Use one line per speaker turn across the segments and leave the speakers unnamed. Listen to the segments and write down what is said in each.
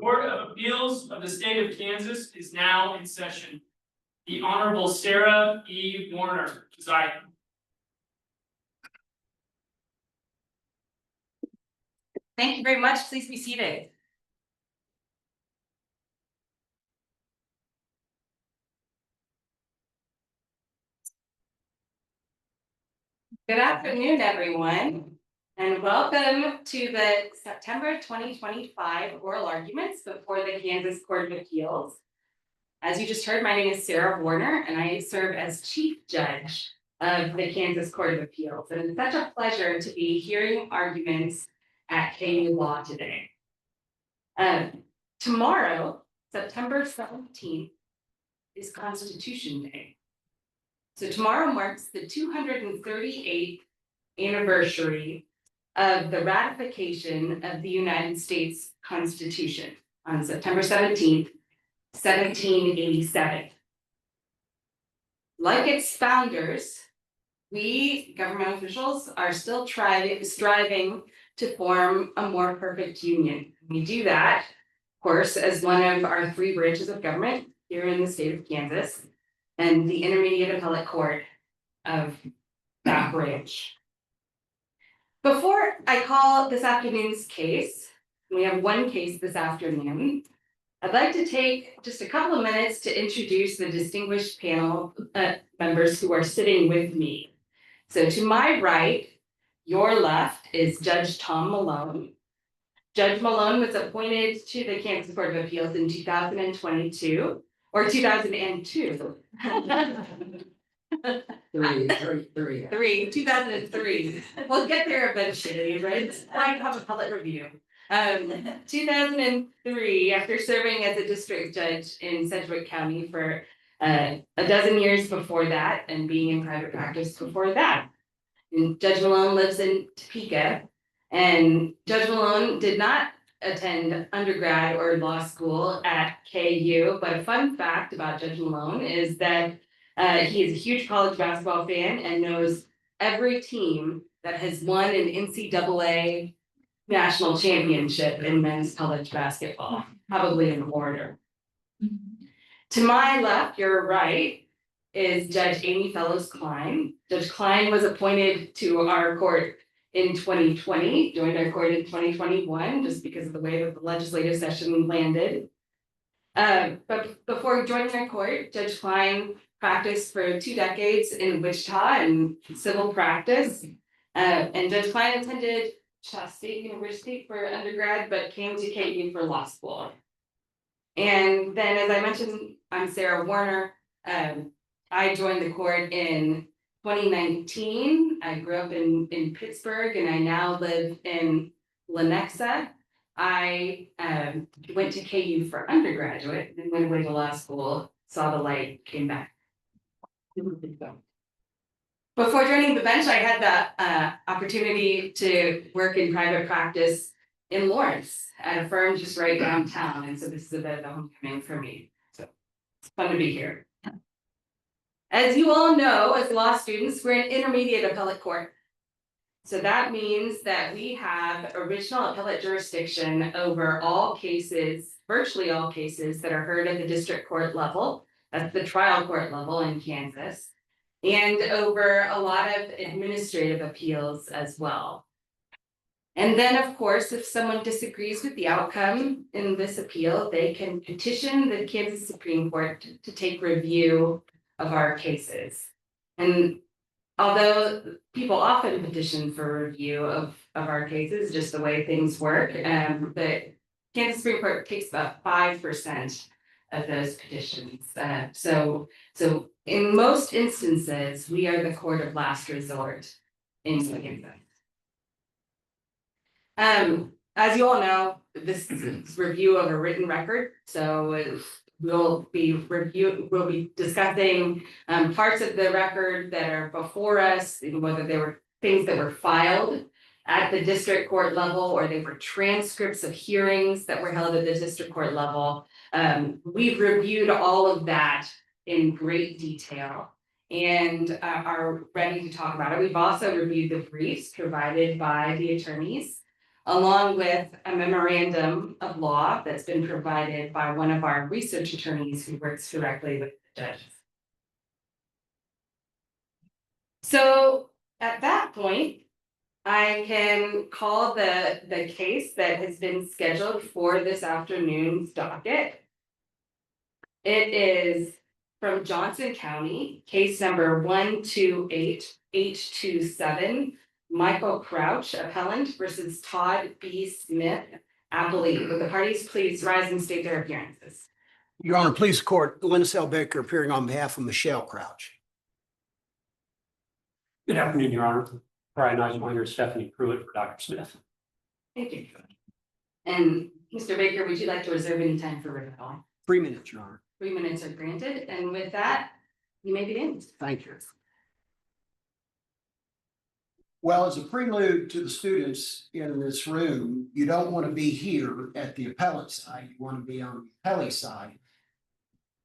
Court of Appeals of the State of Kansas is now in session. The Honorable Sarah E. Warner presiding.
Thank you very much. Please be seated. Good afternoon, everyone, and welcome to the September 2025 oral arguments before the Kansas Court of Appeals. As you just heard, my name is Sarah Warner, and I serve as Chief Judge of the Kansas Court of Appeals. And it's such a pleasure to be hearing arguments at KU Law today. Tomorrow, September 17th, is Constitution Day. So tomorrow marks the 238th anniversary of the ratification of the United States Constitution on September 17th, 1787. Like its founders, we government officials are still striving to form a more perfect union. We do that, of course, as one of our three branches of government here in the state of Kansas, and the Intermediate Appellate Court of that branch. Before I call this afternoon's case, we have one case this afternoon, I'd like to take just a couple of minutes to introduce the distinguished panel members who are sitting with me. So to my right, your left, is Judge Tom Malone. Judge Malone was appointed to the Kansas Court of Appeals in 2022. Or 2002. 2003. We'll get there eventually, right? It's fine to have a public review. 2003, after serving as a district judge in Sedgwick County for a dozen years before that, and being in private practice before that. And Judge Malone lives in Topeka, and Judge Malone did not attend undergrad or law school at KU, but a fun fact about Judge Malone is that he is a huge college basketball fan and knows every team that has won an NCAA national championship in men's college basketball, probably in order. To my left, your right, is Judge Amy Fellows Klein. Judge Klein was appointed to our court in 2020, joined our court in 2021, just because of the way that the legislative session landed. But before joining our court, Judge Klein practiced for 2 decades in Wichita in civil practice. And Judge Klein attended Wichita State University for undergrad, but came to KU for law school. And then, as I mentioned, I'm Sarah Warner. I joined the court in 2019. I grew up in Pittsburgh, and I now live in Lenexa. I went to KU for undergraduate, and went away to law school, saw the light, came back. Before joining the bench, I had the opportunity to work in private practice in Lawrence at a firm just right downtown, and so this is a bit of a homecoming for me. So it's fun to be here. As you all know, as law students, we're an intermediate appellate court. So that means that we have original appellate jurisdiction over all cases, virtually all cases that are heard at the district court level, that's the trial court level in Kansas, and over a lot of administrative appeals as well. And then, of course, if someone disagrees with the outcome in this appeal, they can petition the Kansas Supreme Court to take review of our cases. And although people often petition for review of our cases, just the way things work, the Kansas Supreme Court takes about 5% of those petitions. So in most instances, we are the court of last resort in Kansas. As you all know, this is review of a written record, so we'll be discussing parts of the record that are before us, whether they were things that were filed at the district court level or they were transcripts of hearings that were held at the district court level. We've reviewed all of that in great detail and are ready to talk about it. We've also reviewed the briefs provided by the attorneys. along with a memorandum of law that's been provided by one of our research attorneys who works directly with the judge. So at that point, I can call the case that has been scheduled for this afternoon's docket. It is from Johnson County, case number 128827, Michael Crouch, appellant versus Todd B. Smith, appellee. Will the parties please rise and state their appearances?
Your Honor, please the court, Linus L. Baker appearing on behalf of Michelle Crouch.
Good afternoon, Your Honor. Brian Eisenbinder, Stephanie Pruitt for Dr. Smith.
Thank you. And Mr. Baker, would you like to reserve any time for rebuttal?
3 minutes, Your Honor.
3 minutes are granted, and with that, you may begin.
Thank you. Well, as a prelude to the students in this room, you don't want to be here at the appellate side. You want to be on the appellee side.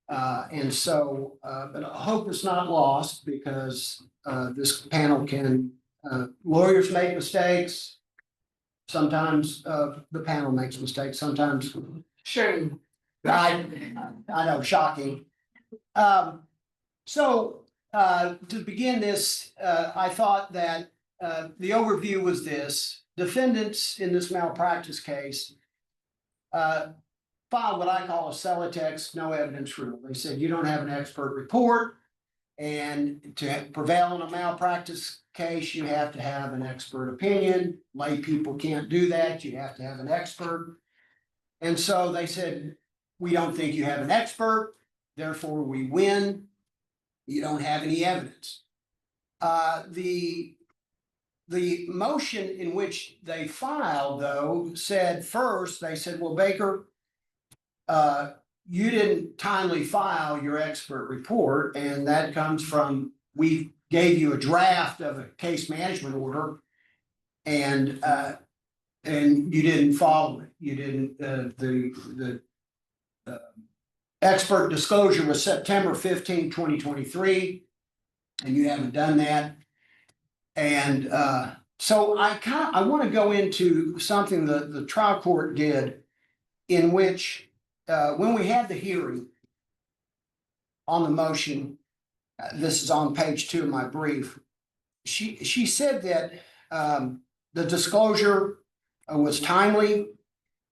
But I hope it's not lost because this panel can, lawyers make mistakes. Sometimes the panel makes mistakes, sometimes.
Sure.
I know, shocking. To begin this, I thought that the overview was this: defendants in this malpractice case filed what I call a Celotex no evidence rule. They said you don't have an expert report, and to prevail in a malpractice case, you have to have an expert opinion. Lay people can't do that. You have to have an expert. And so they said, we don't think you have an expert, therefore we win. You don't have any evidence. The motion in which they filed, though, said first, they said, well, Baker, you didn't timely file your expert report, and that comes from, we gave you a draft of a case management order, and you didn't follow it. You didn't, the expert disclosure was September 15, 2023, and you haven't done that. And so I want to go into something that the trial court did, in which when we had the hearing on the motion, this is on page 2 of my brief, she said that the disclosure was timely,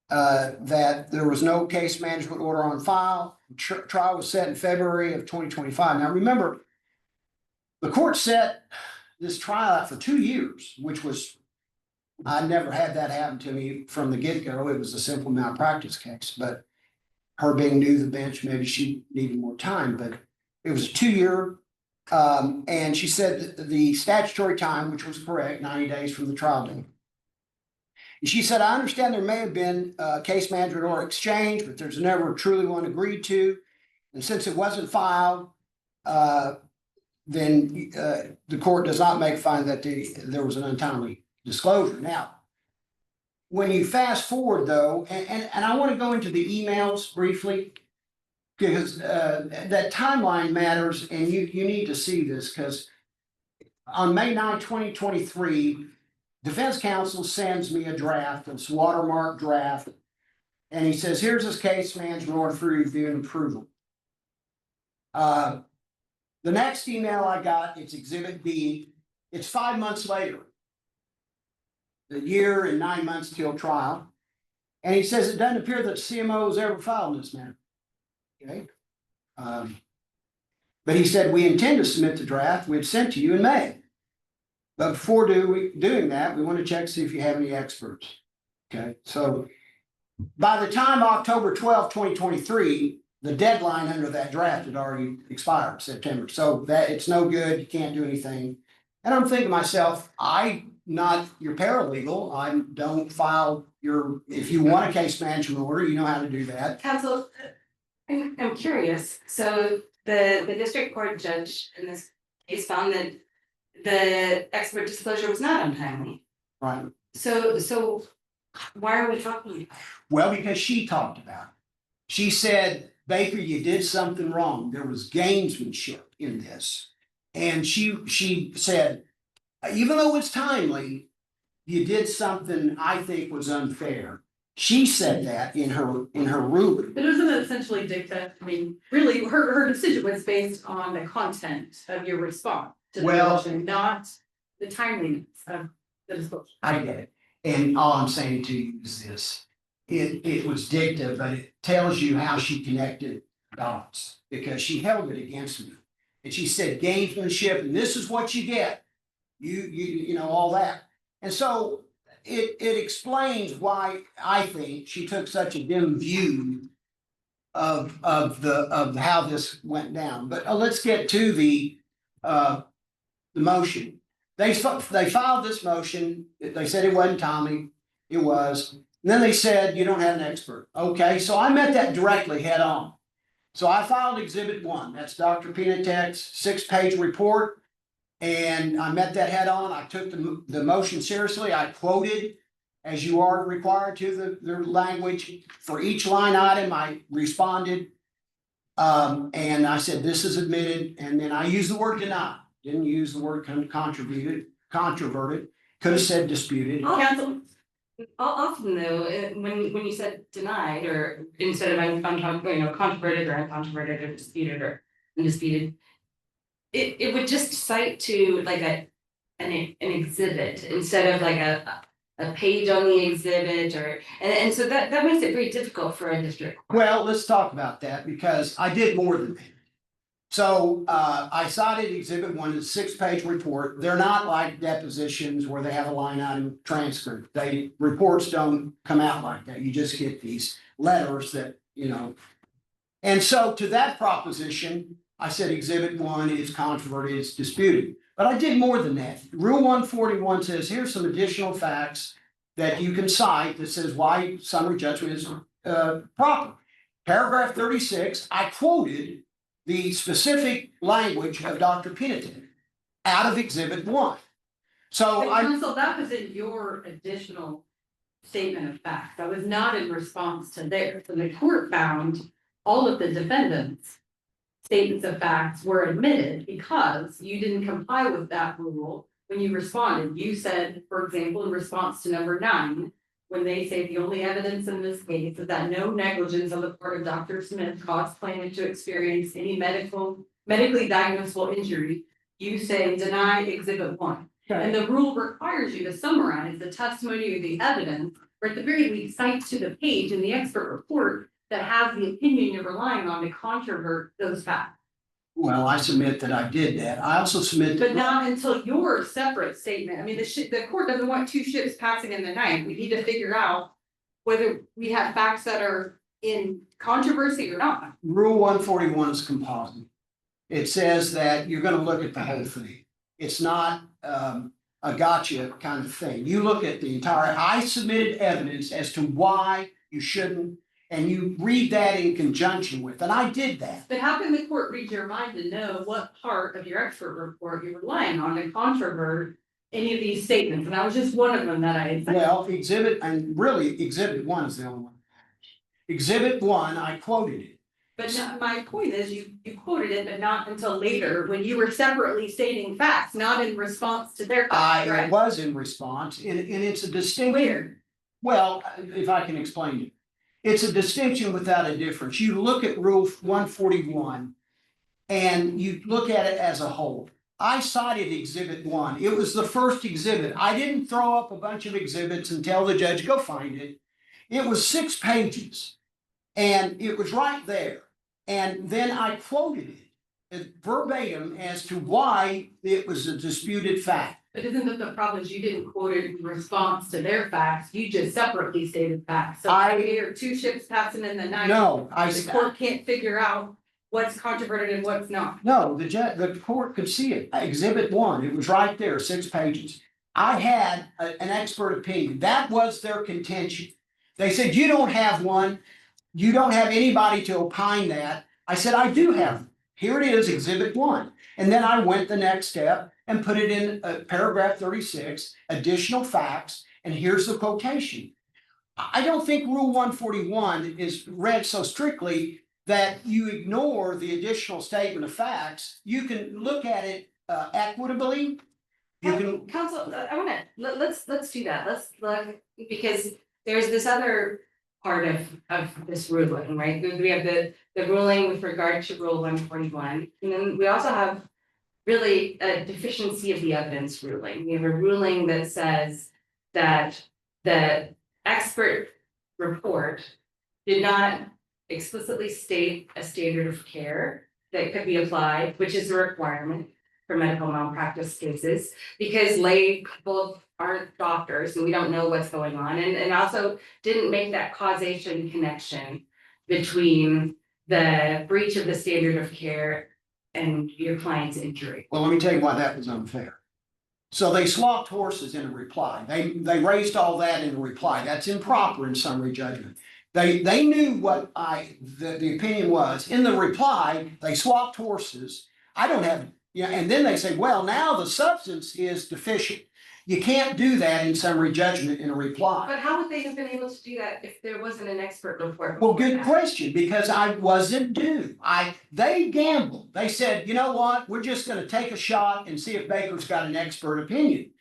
that there was no case management order on file. Trial was set in February of 2025. Now, remember, the court set this trial out for 2 years, which was, I never had that happen to me from the get-go. It was a simple malpractice case, but her being new to the bench, maybe she needed more time, but it was a 2-year. And she said that the statutory time, which was correct, 90 days from the trial date. And she said, I understand there may have been a case management order exchange, but there's never truly one agreed to. And since it wasn't filed, then the court does not make find that there was an untimely disclosure. Now, when you fast forward, though, and I want to go into the emails briefly, because that timeline matters, and you need to see this, because on May 9, 2023, defense counsel sends me a draft, it's watermark draft, and he says, here's this case management order for review and approval. The next email I got, it's Exhibit B. It's 5 months later, a year and 9 months till trial. And he says it doesn't appear that CMO has ever filed in this manner. Okay. But he said, we intend to submit the draft we had sent to you in May. But before doing that, we want to check, see if you have any experts. Okay. So by the time October 12, 2023, the deadline under that draft had already expired, September. So that it's no good, you can't do anything. And I'm thinking to myself, I'm not your paralegal. I don't file if you want a case management order, you know how to do that.
Counsel, I'm curious. So the district court judge in this case found that the expert disclosure was not untimely.
Right.
So why are we talking about it?
Well, because she talked about it. She said, Baker, you did something wrong. There was gamesmanship in this. And she said, even though it's timely, you did something I think was unfair. She said that in her ruling.
But isn't it essentially dicta? I mean, really, her decision was based on the content of your response to the
Well-
motion, not the timeliness of the disclosure.
I get it. And all I'm saying to you is this, it was dicta, but it tells you how she connected dots, because she held it against me. And she said gamesmanship, and this is what you get. You know, all that. And so it explains why I think she took such a dim view of how this went down. But let's get to the motion. They filed this motion, they said it wasn't Tommy, it was. And then they said, you don't have an expert. Okay, so I met that directly head on. So I filed exhibit 1, that's Dr. Pinatek's 6-page report. And I met that head on, I took the motion seriously, I quoted, as you are required to, the language. For each line item, I responded. And I said, this is admitted, and then I used the word deny. Didn't use the word controverted, could have said disputed.
Council,
Often though, when you said denied, or instead of controverted or uncontroverted or disputed or undisputed. It would just cite to like an exhibit instead of like a page on the exhibit, or, and so that makes it very difficult for a district.
Well, let's talk about that, because I did more than that. So I cited exhibit 1, it's a 6-page report. They're not like depositions where they have a line item transcript. Reports don't come out like that. You just get these letters that, you know. And so to that proposition, I said exhibit 1 is controverted, it's disputed. But I did more than that. Rule 141 says, here's some additional facts that you can cite that says why summary judgment is proper. Paragraph 36, I quoted the specific language of Dr. Pinatek out of exhibit 1. So I,
council, that was in your additional statement of fact. That was not in response to theirs. And the court found all of the defendants' statements of facts were admitted because you didn't comply with that rule when you responded. You said, for example, in response to number 9, when they say the only evidence in this case is that no negligence on the part of Dr. Smith caused plaintiff to experience any medically diagnosable injury, you say deny exhibit 1. And the rule requires you to summarize the testimony or the evidence, or at the very least cite to the page in the expert report that has the opinion you're relying on to controvert those facts.
well, I submit that I did that. I also submit
But
that.
not until your separate statement. I mean, the court doesn't want 2 ships passing in the night. We need to figure out whether we have facts that are in controversy or not.
Rule 141 is composite. It says that you're gonna look at the whole thing. It's not a gotcha kind of thing. You look at the entire, I submitted evidence as to why you shouldn't, and you read that in conjunction with, and I did that.
But how can the court read your mind to know what part of your expert report you're relying on to controvert any of these statements? And that was just one of them that I.
Well, exhibit 1 is the only one. Exhibit 1, I quoted it.
But my point is, you quoted it, but not until later, when you were separately stating facts, not in response to their facts,
I
correct?
was in response, and it's a distinction.
Where?
Well, if I can explain it. It's a distinction without a difference. You look at Rule 141 and you look at it as a whole. I cited exhibit 1. It was the first exhibit. I didn't throw up a bunch of exhibits and tell the judge, go find it. It was 6 pages and it was right there. And then I quoted it verbatim as to why it was a disputed fact.
But isn't that the problem is you didn't quote it in response to their facts, you just separately stated facts. So there are 2 ships passing in the night.
No,
The court can't figure out what's controverted and what's not.
No, the court could see it. Exhibit 1, it was right there, 6 pages. I had an expert opinion. That was their contention. They said, you don't have one. You don't have anybody to opine that. I said, I do have. Here it is, exhibit 1. And then I went the next step and put it in paragraph 36, additional facts, and here's the quotation. I don't think Rule 141 is read so strictly that you ignore the additional statement of facts. You can look at it equitably, You can,
Council, I wanna, let's do that, let's look, because there's this other part of this ruling, right? We have the ruling with regard to Rule 141, and then we also have really a deficiency of the evidence ruling. We have a ruling that says that the expert report did not explicitly state a standard of care that could be applied, which is a requirement for medical malpractice cases, because lay people aren't doctors and we don't know what's going on, and also didn't make that causation connection between the breach of the standard of care and your client's injury.
well, let me tell you why that was unfair. So they swapped horses in a reply. They raised all that in a reply. That's improper in summary judgment. They knew what the opinion was. In the reply, they swapped horses. I don't have, yeah, and then they say, well, now the substance is deficient. You can't do that in summary judgment in a reply.
But how would they have been able to do that if there wasn't an expert report?
Well,
before
good
that?
question, because I wasn't due. They gambled. They said, you know what, we're just gonna take a shot and see if Baker's got an expert opinion.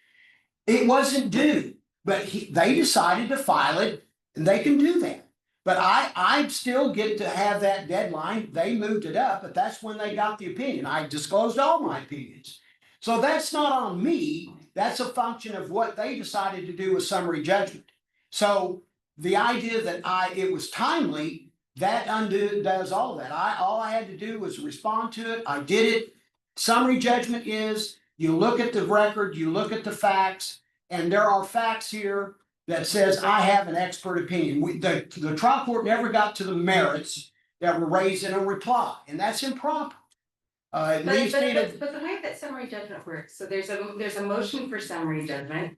It wasn't due, but they decided to file it, and they can do that. But I still get to have that deadline. They moved it up, but that's when they got the opinion. I disclosed all my opinions. So that's not on me. That's a function of what they decided to do with summary judgment. So the idea that it was timely, that does all that. All I had to do was respond to it. I did it. Summary judgment is, you look at the record, you look at the facts, and there are facts here that says I have an expert opinion. The trial court never got to the merits that were raised in a reply, and that's improper. It
But
leaves me to,
the way that summary judgment works, so there's a motion for summary judgment.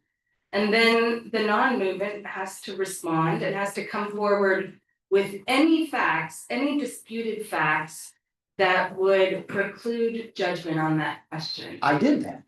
And then the non-movement has to respond, it has to come forward with any facts, any disputed facts that would preclude judgment on that question.
I did that.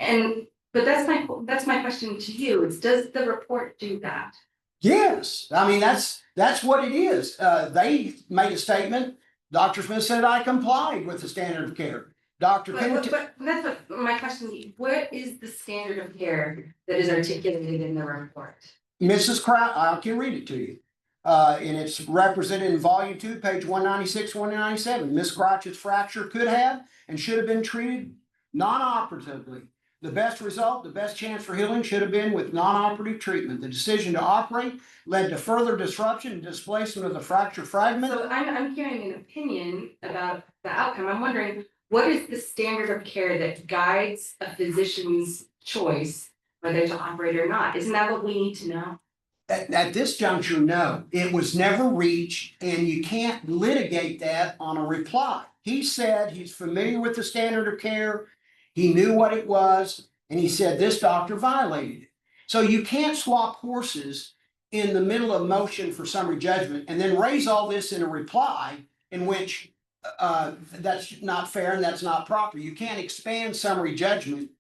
But that's my question to you, is does the report do that?
Yes, I mean, that's what it is. They made a statement. Dr. Smith said I complied with the standard of care. Dr. Pennington.
But that's what my question is, what is the standard of care that is articulated in the report?
Mrs. Crouch, I can read it to you. And it's represented in volume 2, page 196, 197. Miss Crouch's fracture could have and should have been treated non-operatively. The best result, the best chance for healing should have been with non-operative treatment. The decision to operate led to further disruption and displacement of the fracture fragment.
So I'm hearing an opinion about the outcome. I'm wondering, what is the standard of care that guides a physician's choice whether to operate or not? Isn't that what we need to know?
At this juncture, no, it was never reached, and you can't litigate that on a reply. He said he's familiar with the standard of care, he knew what it was, and he said this doctor violated it. So you can't swap horses in the middle of motion for summary judgment and then raise all this in a reply in which that's not fair and that's not proper. You can't expand summary judgment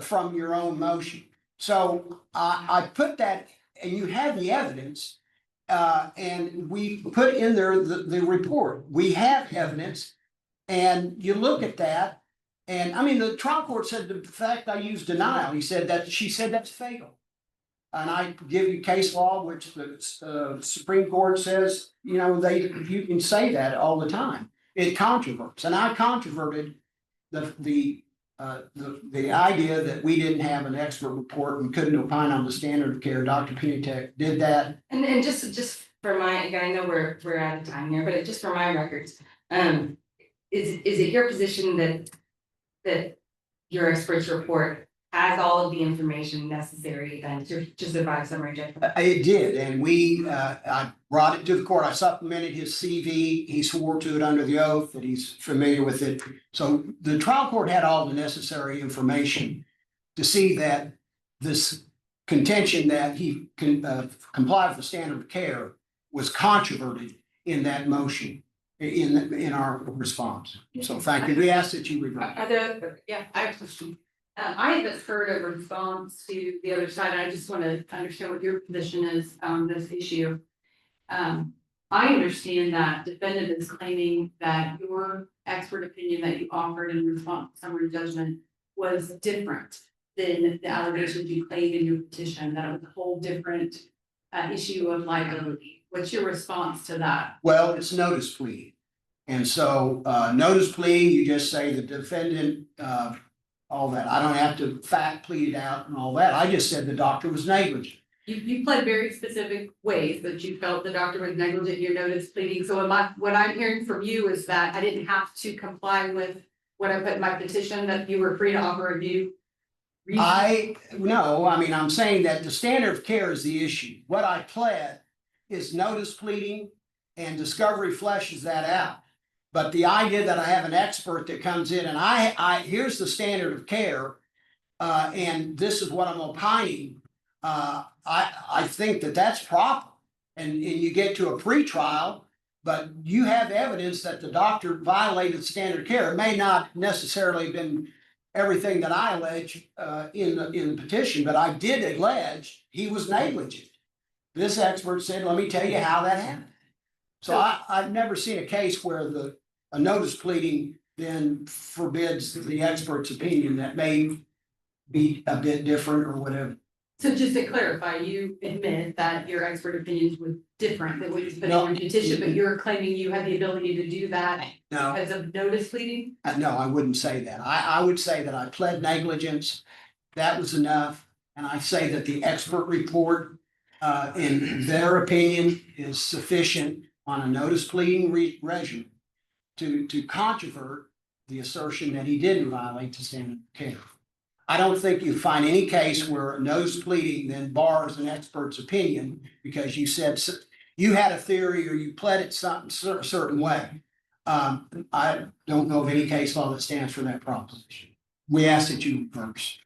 from your own motion. So I put that, and you have the evidence, and we put in there the report. We have evidence, and you look at that, and I mean, the trial court said the fact I used denial, she said that's fatal. And I give you case law, which the Supreme Court says, you you can say that all the time. It controverts, and I controverted the idea that we didn't have an expert report and couldn't opine on the standard of care. Dr. Penitek did that.
And just for my, again, I know we're out of time here, but just for my records, is it your position that your expert's report has all of the information necessary then to survive summary judgment?
It did, and I brought it to the court. I supplemented his CV. He swore to it under the oath that he's familiar with it. So the trial court had all the necessary information to see that this contention that he complied with the standard of care was controverted in that motion, in our response. So thank you. We ask that you review.
I have a question. I haven't heard a response to the other side. I just want to understand what your position is on this issue. I understand that defendant is claiming that your expert opinion that you offered in response to summary judgment was different than the allegations you claimed in your petition, that it was a whole different issue of liability. What's your response to that?
Well, it's notice pleading. And so, notice pleading, you just say the defendant, all that. I don't have to fact plead it out and all that. I just said the doctor was negligent.
You pled very specific ways that you felt the doctor was negligent in your notice pleading. So what I'm hearing from you is that I didn't have to comply with what I put in my petition, that you were free to offer a view.
No, I mean, I'm saying that the standard of care is the issue. What I pled is notice pleading and discovery fleshes that out. But the idea that I have an expert that comes in and here's the standard of care, and this is what I'm opining, I think that that's proper. And you get to a pretrial, but you have evidence that the doctor violated standard of care. It may not necessarily have been everything that I allege in the petition, but I did allege he was negligent. This expert said, let me tell you how that happened. So I've never seen a case where a notice pleading then forbids the expert's opinion that may be a bit different or whatever.
So just to clarify, you admit that your expert opinions were different than what you put in
No.
your petition, but you're claiming you had the ability to do that
No,
as a notice pleading?
no, I wouldn't say that. I would say that I pled negligence. That was enough. And I say that the expert report, in their opinion, is sufficient on a notice pleading regimen to controvert the assertion that he didn't violate the standard of care. I don't think you find any case where a notice pleading then bars an expert's opinion because you said you had a theory or you pled it something a certain way. I don't know of any case law that stands for that proposition. We ask that you reverse.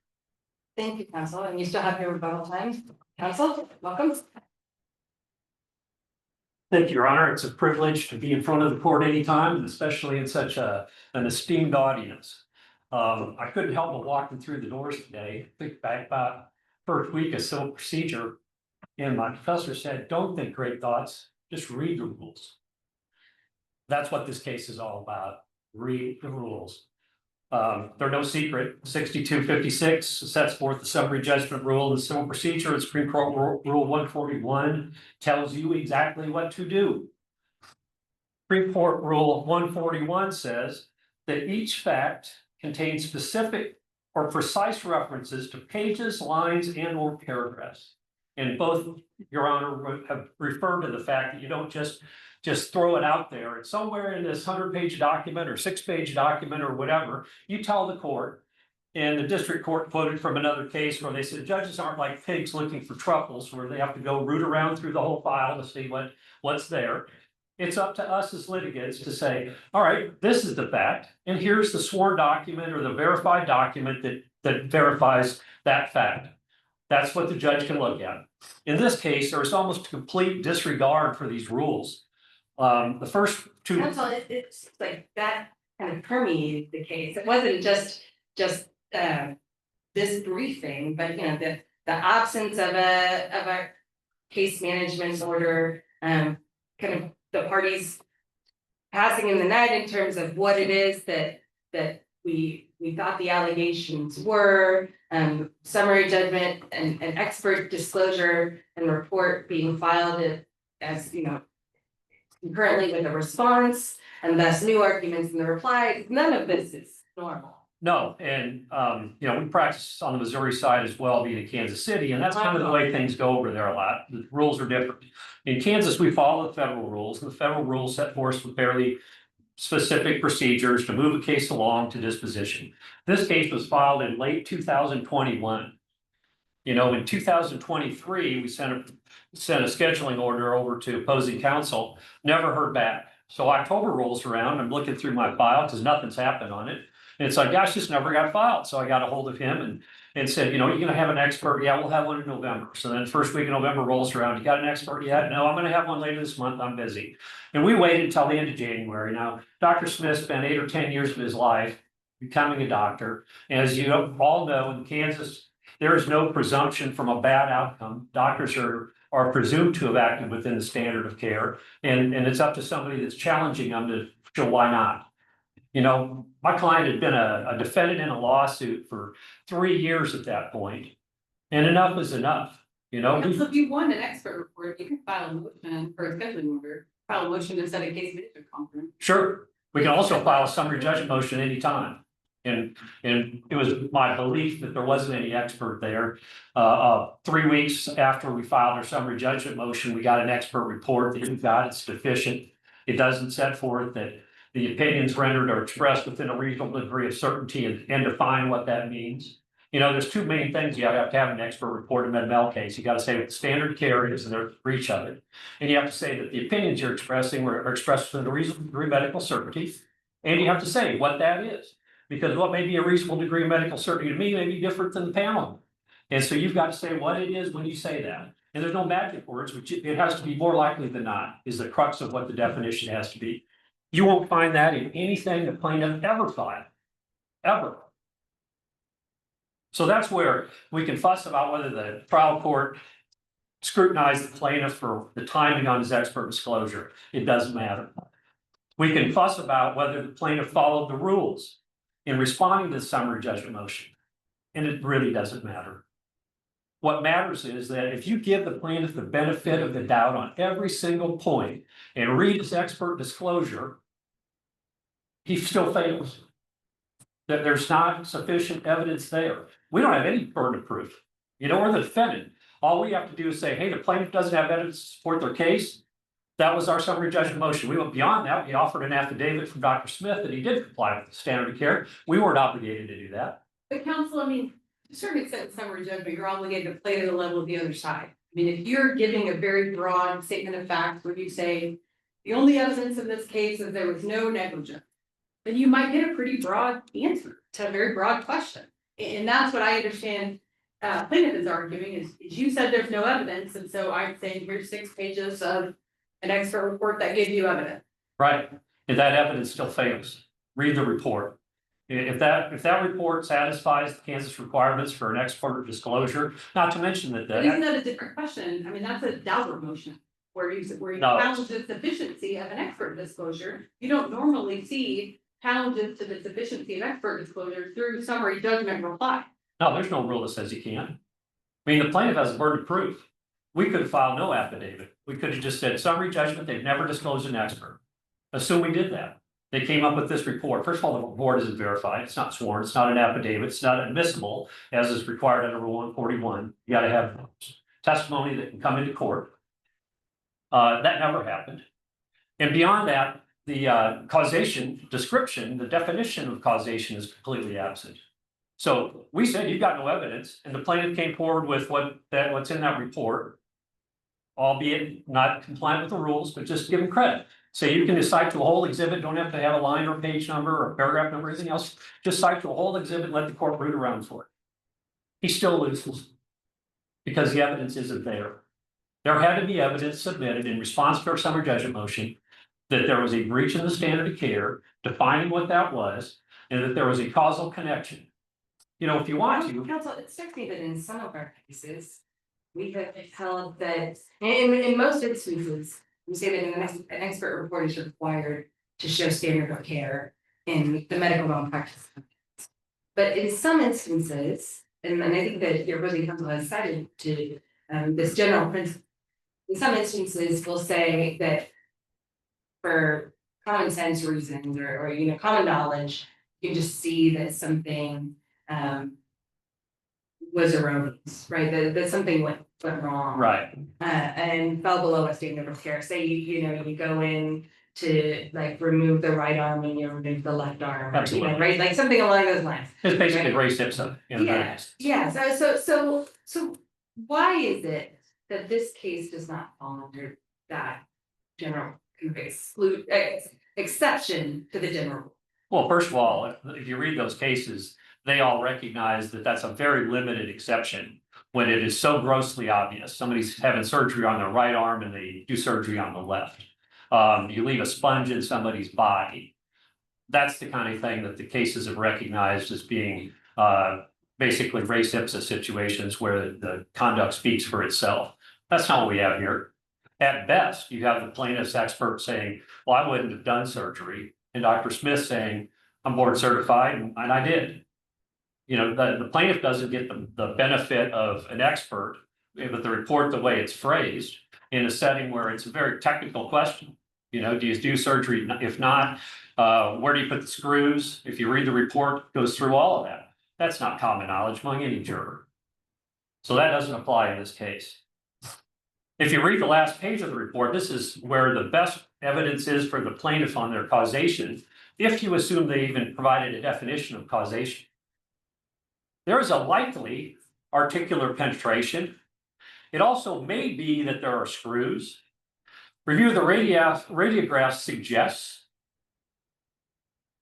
Thank you, counsel, and you still have your rebuttal time. Counsel, welcome.
Thank you, Your Honor. It's a privilege to be in front of the court anytime, and especially in such an esteemed audience. I couldn't help but walking through the doors today, think back about first week of civil procedure, and my professor said, don't think great thoughts, just read the rules. That's what this case is all about. Read the rules. They're no secret. 6256 sets forth the summary judgment rule in the civil procedure, and Supreme Court Rule 141 tells you exactly what to do. Supreme Court Rule 141 says that each fact contains specific or precise references to pages, lines, and or paragraphs. And both, Your Honor, have referred to the fact that you don't just throw it out there. It's somewhere in this 100-page document or 6-page document or whatever. You tell the court, and the district court quoted from another case where they said judges aren't like pigs looking for truffles, where they have to go root around through the whole file to see what's there. It's up to us as litigants to say, all right, this is the fact, and here's the sworn document or the verified document that verifies that fact. That's what the judge can look at. In this case, there was almost a complete disregard for these rules. The first two.
Counsel, it's like that kind of permeated the case. It wasn't just this briefing, but you know, the absence of a case management order, kind of the parties passing in the night in terms of what it is that we thought the allegations were, summary judgment and expert disclosure and report being filed as, you know, concurrently with a response, and thus new arguments in the reply. None of this is normal.
No, and you know, we practice on the Missouri side as well, being in Kansas City, and that's kind of the way things go over there a lot. The rules are different. In Kansas, we follow the federal rules, and the federal rules set forth some fairly specific procedures to move a case along to disposition. This case was filed in late 2021. You know, in 2023, we sent a scheduling order over to opposing counsel, never heard back. So October rolls around, I'm looking through my file because nothing's happened on it. And it's like, gosh, this never got filed. So I got a hold of him and said, you know, you're gonna have an expert? Yeah, we'll have one in November. So then the first week of November rolls around, you got an expert yet? No, I'm gonna have one later this month, I'm busy. And we waited until the end of January. Now, Dr. Smith spent 8 or 10 years of his life becoming a doctor. And as you all know, in Kansas, there is no presumption from a bad outcome. Doctors are presumed to have acted within the standard of care. And it's up to somebody that's challenging them to show why not. You know, my client had been a defendant in a lawsuit for 3 years at that point. And enough was enough, you know?
So if you want an expert report, you can file a motion for a scheduling order, file a motion to set a case management conference.
Sure, we can also file a summary judgment motion anytime. And it was my belief that there wasn't any expert there. 3 weeks after we filed our summary judgment motion, we got an expert report that we got, it's deficient. It doesn't set forth that the opinions rendered are expressed within a reasonable degree of certainty and define what that means. You know, there's two main things you have to have an expert report in a med case. You got to say what the standard of care is and there's breach of it. And you have to say that the opinions you're expressing are expressed within a reasonable degree of medical certainty. And you have to say what that is. Because what may be a reasonable degree of medical certainty to me may be different than the panel. And so you've got to say what it is when you say that. And there's no magic words, which it has to be more likely than not, is the crux of what the definition has to be. You won't find that in anything the plaintiff ever filed, ever. So that's where we can fuss about whether the trial court scrutinized the plaintiff for the timing on his expert disclosure. It doesn't matter. We can fuss about whether the plaintiff followed the rules in responding to the summary judgment motion. And it really doesn't matter. What matters is that if you give the plaintiff the benefit of the doubt on every single point and read his expert disclosure, he still fails. That there's not sufficient evidence there. We don't have any burden of proof. You know, we're the defendant. All we have to do is say, hey, the plaintiff doesn't have evidence to support their case. That was our summary judgment motion. We went beyond that. We offered an affidavit from Dr. Smith that he did comply with the standard of care. We weren't obligated to do that.
But counsel, I mean, to a certain extent, summary judgment, you're obligated to play to the level of the other side. I mean, if you're giving a very broad statement of facts where you say, the only evidence in this case is there was no negligence, then you might get a pretty broad answer to a very broad question. And that's what I understand plaintiff is arguing is you said there's no evidence, and so I'm saying here's 6 pages of an expert report that gives you evidence.
Right, and that evidence still fails. Read the report. If that report satisfies the Kansas requirements for an expert disclosure, not to mention that
But isn't that a different question? I mean, that's a Daubert motion where you
No.
challenge the sufficiency of an expert disclosure. You don't normally see challenges to the sufficiency of expert disclosure through summary judgment reply.
No, there's no rule that says you can't. I mean, the plaintiff has a burden of proof. We could have filed no affidavit. We could have just said summary judgment, they've never disclosed an expert. Assume we did that. They came up with this report. First of all, the report isn't verified. It's not sworn. It's not an affidavit. It's not admissible as is required under Rule 141. You got to have testimony that can come into court. That never happened. And beyond that, the causation description, the definition of causation is completely absent. So we said you've got no evidence, and the plaintiff came forward with what's in that report, albeit not compliant with the rules, but just give him credit. Say you can cite to a whole exhibit, don't have to have a line or page number or paragraph number or anything else. Just cite to a whole exhibit and let the court root around for it. He still loses because the evidence isn't there. There had to be evidence submitted in response to our summary judgment motion that there was a breach in the standard of care, defining what that was, and that there was a causal connection. You know, if you want to.
Counsel, it strikes me that in some of our cases, we have held that, in most instances, we say that an expert report is required to show standard of care in the medical malpractice. But in some instances, and I think that your opposing counsel has cited to this general principle, in some instances, we'll say that for common sense reasons or common knowledge, you just see that something was erroneous, right? That something went wrong.
Right.
And fell below a standard of care. Say you go in to like remove the right arm and you remove the left arm,
Absolutely.
right? Like something along those lines.
It's basically Ray Simpson.
Yeah. So why is it that this case does not fall under that general exception to the general rule?
Well, first of all, if you read those cases, they all recognize that that's a very limited exception when it is so grossly obvious. Somebody's having surgery on their right arm and they do surgery on the left. You leave a sponge in somebody's body. That's the kind of thing that the cases have recognized as being basically res ipsa situations where the conduct speaks for itself. That's not what we have here. At best, you have the plaintiff's expert saying, well, I wouldn't have done surgery. and Dr. Smith saying, I'm board certified, and I did. You know, the plaintiff doesn't get the benefit of an expert with the report the way it's phrased in a setting where it's a very technical question. You know, do you do surgery? If not, where do you put the screws? If you read the report, it goes through all of that. That's not common knowledge among any juror. So that doesn't apply in this case. If you read the last page of the report, this is where the best evidence is for the plaintiff on their causation, if you assume they even provided a definition of causation. There is a likely articular penetration. It also may be that there are screws. Review of the radiograph suggests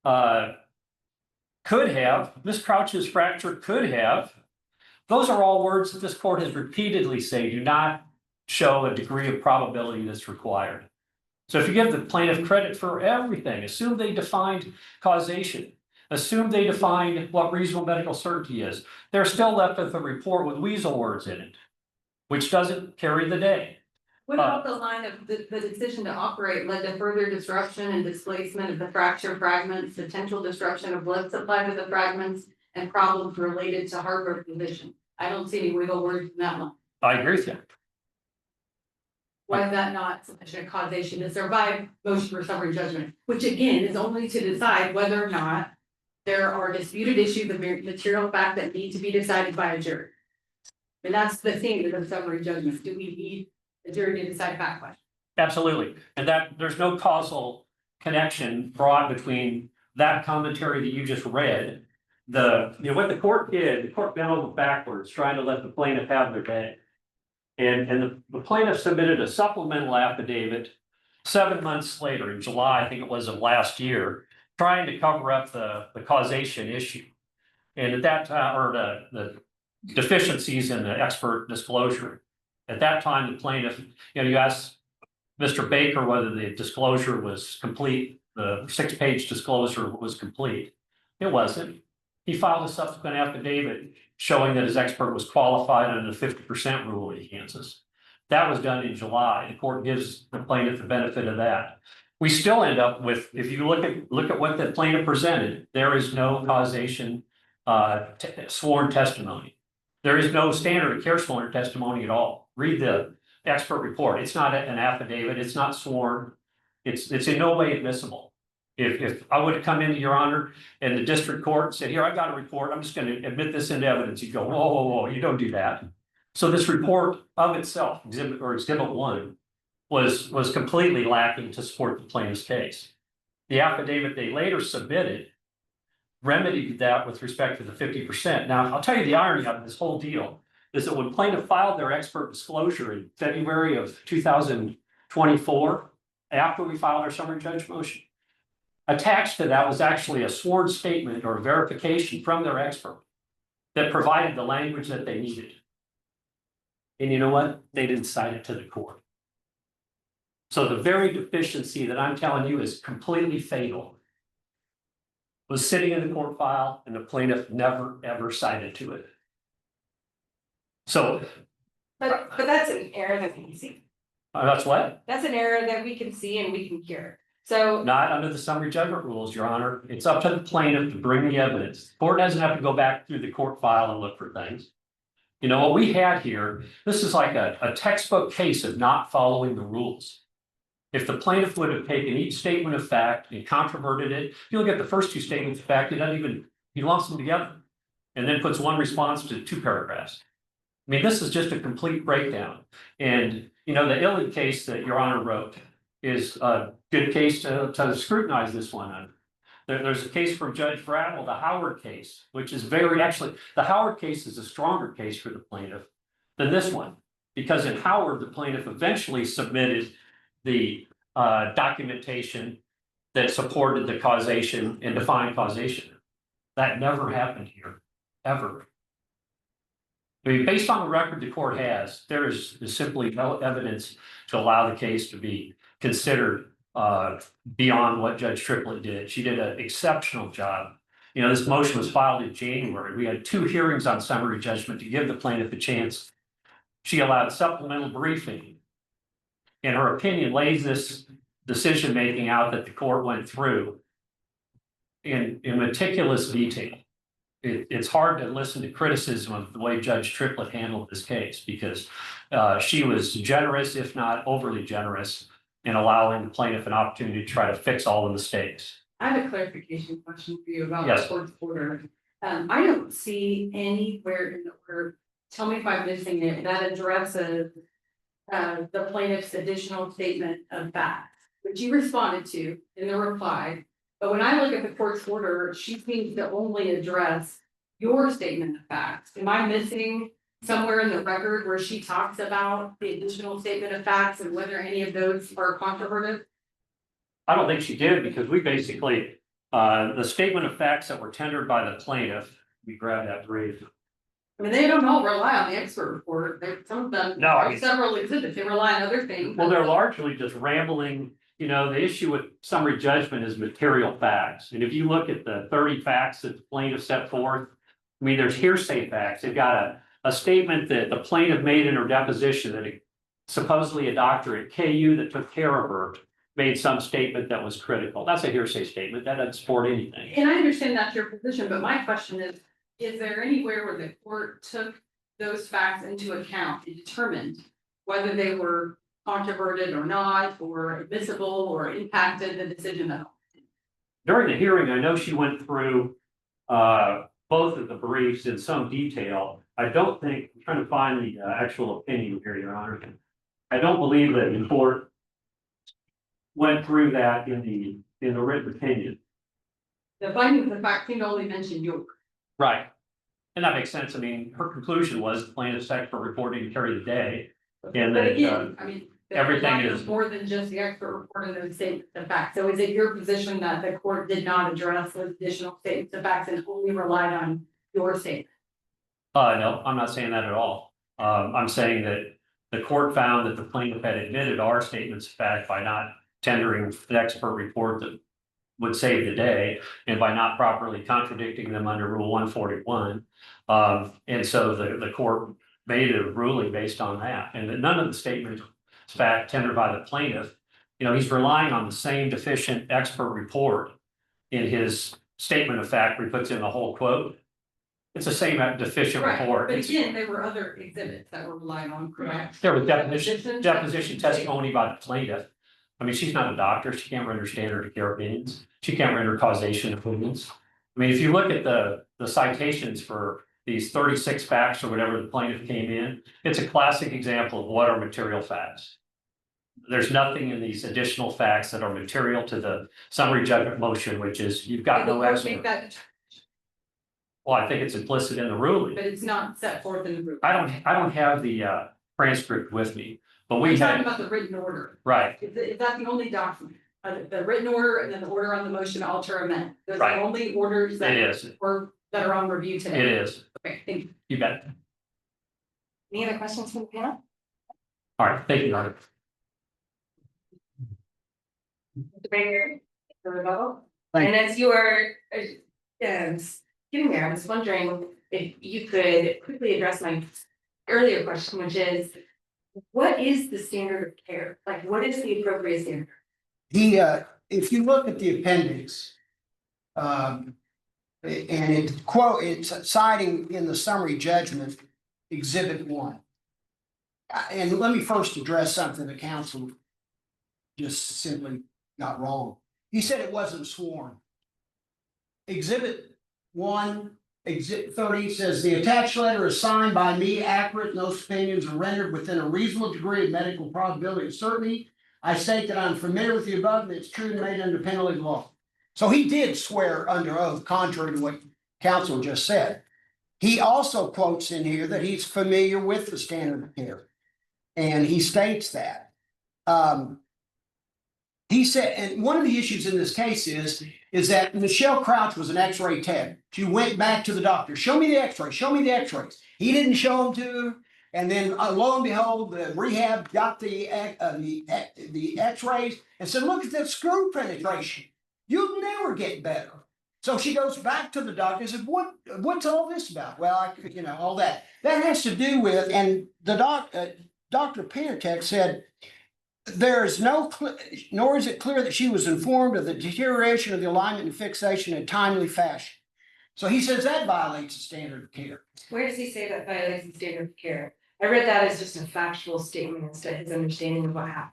could have, Miss Crouch's fracture could have. Those are all words that this court has repeatedly said do not show a degree of probability that's required. So if you give the plaintiff credit for everything, assume they defined causation, assume they defined what reasonable medical certainty is, they're still left with a report with weasel words in it, which doesn't carry the day.
What about the line of the decision to operate led to further disruption and displacement of the fracture fragments, potential disruption of blood supply to the fragments, and problems related to hardware position? I don't see any wiggle words in that one.
I agree with you.
Why is that not sufficient causation to survive motion for summary judgment? Which again is only to decide whether or not there are disputed issues of material fact that need to be decided by a jury. And that's the theme of the summary judgment. Do we need a jury to decide fact question?
Absolutely. And that there's no causal connection brought between that commentary that you just read. What the court did, the court bent over backwards, trying to let the plaintiff have their day. And the plaintiff submitted a supplemental affidavit 7 months later, in July, I think it was, of last year, trying to cover up the causation issue. And at that time, or the deficiencies in the expert disclosure. At that time, the plaintiff, you asked Mr. Baker whether the disclosure was complete, the 6-page disclosure was complete. It wasn't. He filed a subsequent affidavit showing that his expert was qualified under the 50% rule in Kansas. That was done in July. The court gives the plaintiff the benefit of that. We still end up with, if you look at what the plaintiff presented, there is no causation sworn testimony. There is no standard of care sworn testimony at all. Read the expert report. It's not an affidavit. It's not sworn. It's in no way admissible. If I would have come into Your Honor and the district court said, here, I got a report, I'm just going to admit this into evidence, you'd go, whoa, you don't do that. So this report of itself, exhibit 1, was completely lacking to support the plaintiff's case. The affidavit they later submitted remedied that with respect to the 50%. Now, I'll tell you the irony of this whole deal is that when plaintiff filed their expert disclosure in February of 2024, after we filed our summary judgment motion, attached to that was actually a sworn statement or verification from their expert that provided the language that they needed. And you know what? They didn't cite it to the court. So the very deficiency that I'm telling you is completely fatal was sitting in the court file and the plaintiff never ever cited to it. So.
But that's an error that we can see.
That's what?
That's an error that we can see and we can cure. So.
Not under the summary judgment rules, Your Honor. It's up to the plaintiff to bring the evidence. The court doesn't have to go back through the court file and look for things. You know, what we had here, this is like a textbook case of not following the rules. If the plaintiff would have taken each statement of fact and controverted it, you look at the first 2 statements of fact, he lumps them together and then puts one response to 2 paragraphs. I mean, this is just a complete breakdown. And, the Illig case that Your Honor wrote is a good case to scrutinize this one on. There's a case from Judge Brattle, the Howard case, which is the Howard case is a stronger case for the plaintiff than this one. Because in Howard, the plaintiff eventually submitted the documentation that supported the causation and defined causation. That never happened here, ever. I mean, based on the record the court has, there is simply no evidence to allow the case to be considered beyond what Judge Triplett did. She did an exceptional job. This motion was filed in January. We had 2 hearings on summary judgment to give the plaintiff a chance. She allowed supplemental briefing. And her opinion lays this decision-making out that the court went through in meticulous detail. It's hard to listen to criticism of the way Judge Triplett handled this case because she was generous, if not overly generous, in allowing the plaintiff an opportunity to try to fix all the mistakes.
I have a clarification question for you about the
Yes.
court's order. I don't see anywhere in the order, tell me if I'm missing it, that addresses the plaintiff's additional statement of facts, which you responded to in the reply. But when I look at the court's order, she seems to only address your statement of facts. Am I missing somewhere in the record where she talks about the additional statement of facts and whether any of those are controverted?
I don't think she did because we basically, the statement of facts that were tendered by the plaintiff, we grabbed that brief.
I mean, they don't all rely on the expert report. Some of them,
No, I mean-
several exhibits, they rely on other things.
Well, they're largely just rambling, you know, the issue with summary judgment is material facts. And if you look at the 30 facts that the plaintiff set forth, I mean, there's hearsay facts. They've got a statement that the plaintiff made in her deposition that supposedly a doctor at KU that took care of her made some statement that was critical. That's a hearsay statement. That doesn't support anything.
And I understand that's your position, but my question is there anywhere where the court took those facts into account and determined whether they were controverted or not, or admissible, or impacted the decision at all?
During the hearing, I know she went through both of the briefs in some detail. I don't think, I'm trying to find the actual opinion here, Your Honor. I don't believe that the court went through that in the written opinion.
The findings of fact seem to only mention yours.
Right. And that makes sense. I mean, her conclusion was the plaintiff's expert report didn't carry the day. And
But
then,
again, I mean.
everything
there's
is-
more than just the expert report and those statements of fact. So is it your position that the court did not address those additional statements of facts and only relied on your statement?
no, I'm not saying that at all. I'm saying that the court found that the plaintiff had admitted our statements of fact by not tendering an expert report that would save the day and by not properly contradicting them under Rule 141. And so the court made a ruling based on that, and that none of the statements fact tendered by the plaintiff, you know, he's relying on the same deficient expert report in his statement of fact where he puts in the whole quote. It's the same deficient
Right,
report.
but
It's-
again, there were other exhibits that were relied on, correct?
There was
Deposition
deposition testimony by the plaintiff. I mean, she's not a doctor. She can't render standard of care opinions. She can't render causation opinions. I mean, if you look at the citations for these 36 facts or whatever the plaintiff came in, it's a classic example of what are material facts. There's nothing in these additional facts that are material to the summary judgment motion, which is you've got
Did the
no
court
expert.
make that,
Well, I think it's implicit in the ruling.
but it's not set forth in the rule.
I don't have the transcript with me, but we
We're talking
had,
about the written order.
right.
Is that the only document? The written order and then the order on the motion to alter amend? Those are
Right.
the only orders
It
that
is,
that are on review today?
it is.
Okay, thank you.
You bet.
Any other questions from the panel?
All right, thank you, Doctor.
Mr. Baker, for rebuttal?
Thank
And as you are getting there, I was wondering if you could quickly address my earlier question, which is, what is the standard of care? Like, what is the appropriate standard?
If you look at the appendix, and it's citing in the summary judgment, exhibit 1. And let me first address something the council just simply got wrong. He said it wasn't sworn. Exhibit 1, exhibit 30 says the attached letter is signed by me, accurate, no opinions are rendered within a reasonable degree of medical probability and certainty. I state that I'm familiar with the above and it's true and made under penalty of law. So he did swear under oath, contrary to what counsel just said. He also quotes in here that he's familiar with the standard of care. And he states that. He said, and one of the issues in this case is that Michelle Crouch was an x-ray tech. She went back to the doctor, show me the x-rays, show me the x-rays. He didn't show them to her. And then lo and behold, the rehab got the x-rays and said, look at that screw penetration. You'll never get better. So she goes back to the doctor and said, what's all this about? Well, all that. That has to do with, and the Dr. Penatech said, there is no, nor is it clear that she was informed of the deterioration of the alignment and fixation in a timely fashion. So he says that violates the standard of care.
Where does he say that violates the standard of care? I read that as just a factual statement instead of his understanding of what happened.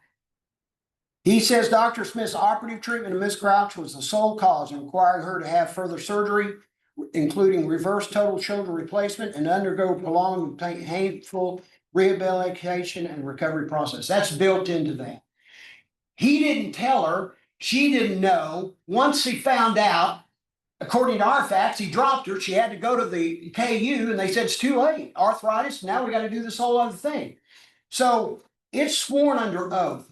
He says Dr. Smith's operative treatment of Ms. Grouch was the sole cause in requiring her to have further surgery, including reverse total shoulder replacement and undergo prolonged painful rehabilitation and recovery process. That's built into that. He didn't tell her, she didn't know. Once he found out, according to our facts, he dropped her. She had to go to the KU and they said it's too late. Arthritis, now we got to do this whole other thing. So it's sworn under oath.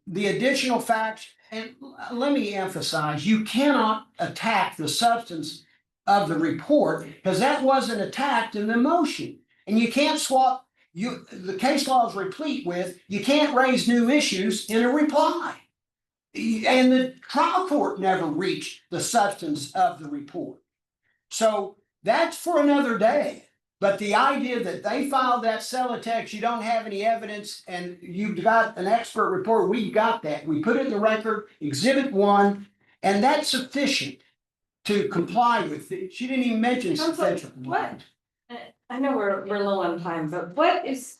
The additional facts, and let me emphasize, you cannot attack the substance of the report because that wasn't attacked in the motion. And you can't swap, the case law is replete with, you can't raise new issues in a reply. And the trial court never reached the substance of the report. So that's for another day. But the idea that they filed that Celotex, you don't have any evidence, and you've got an expert report, we got that. We put it in the record, Exhibit 1, and that's sufficient to comply with it. She didn't even mention substantial compliance.
I know we're low on time, but what is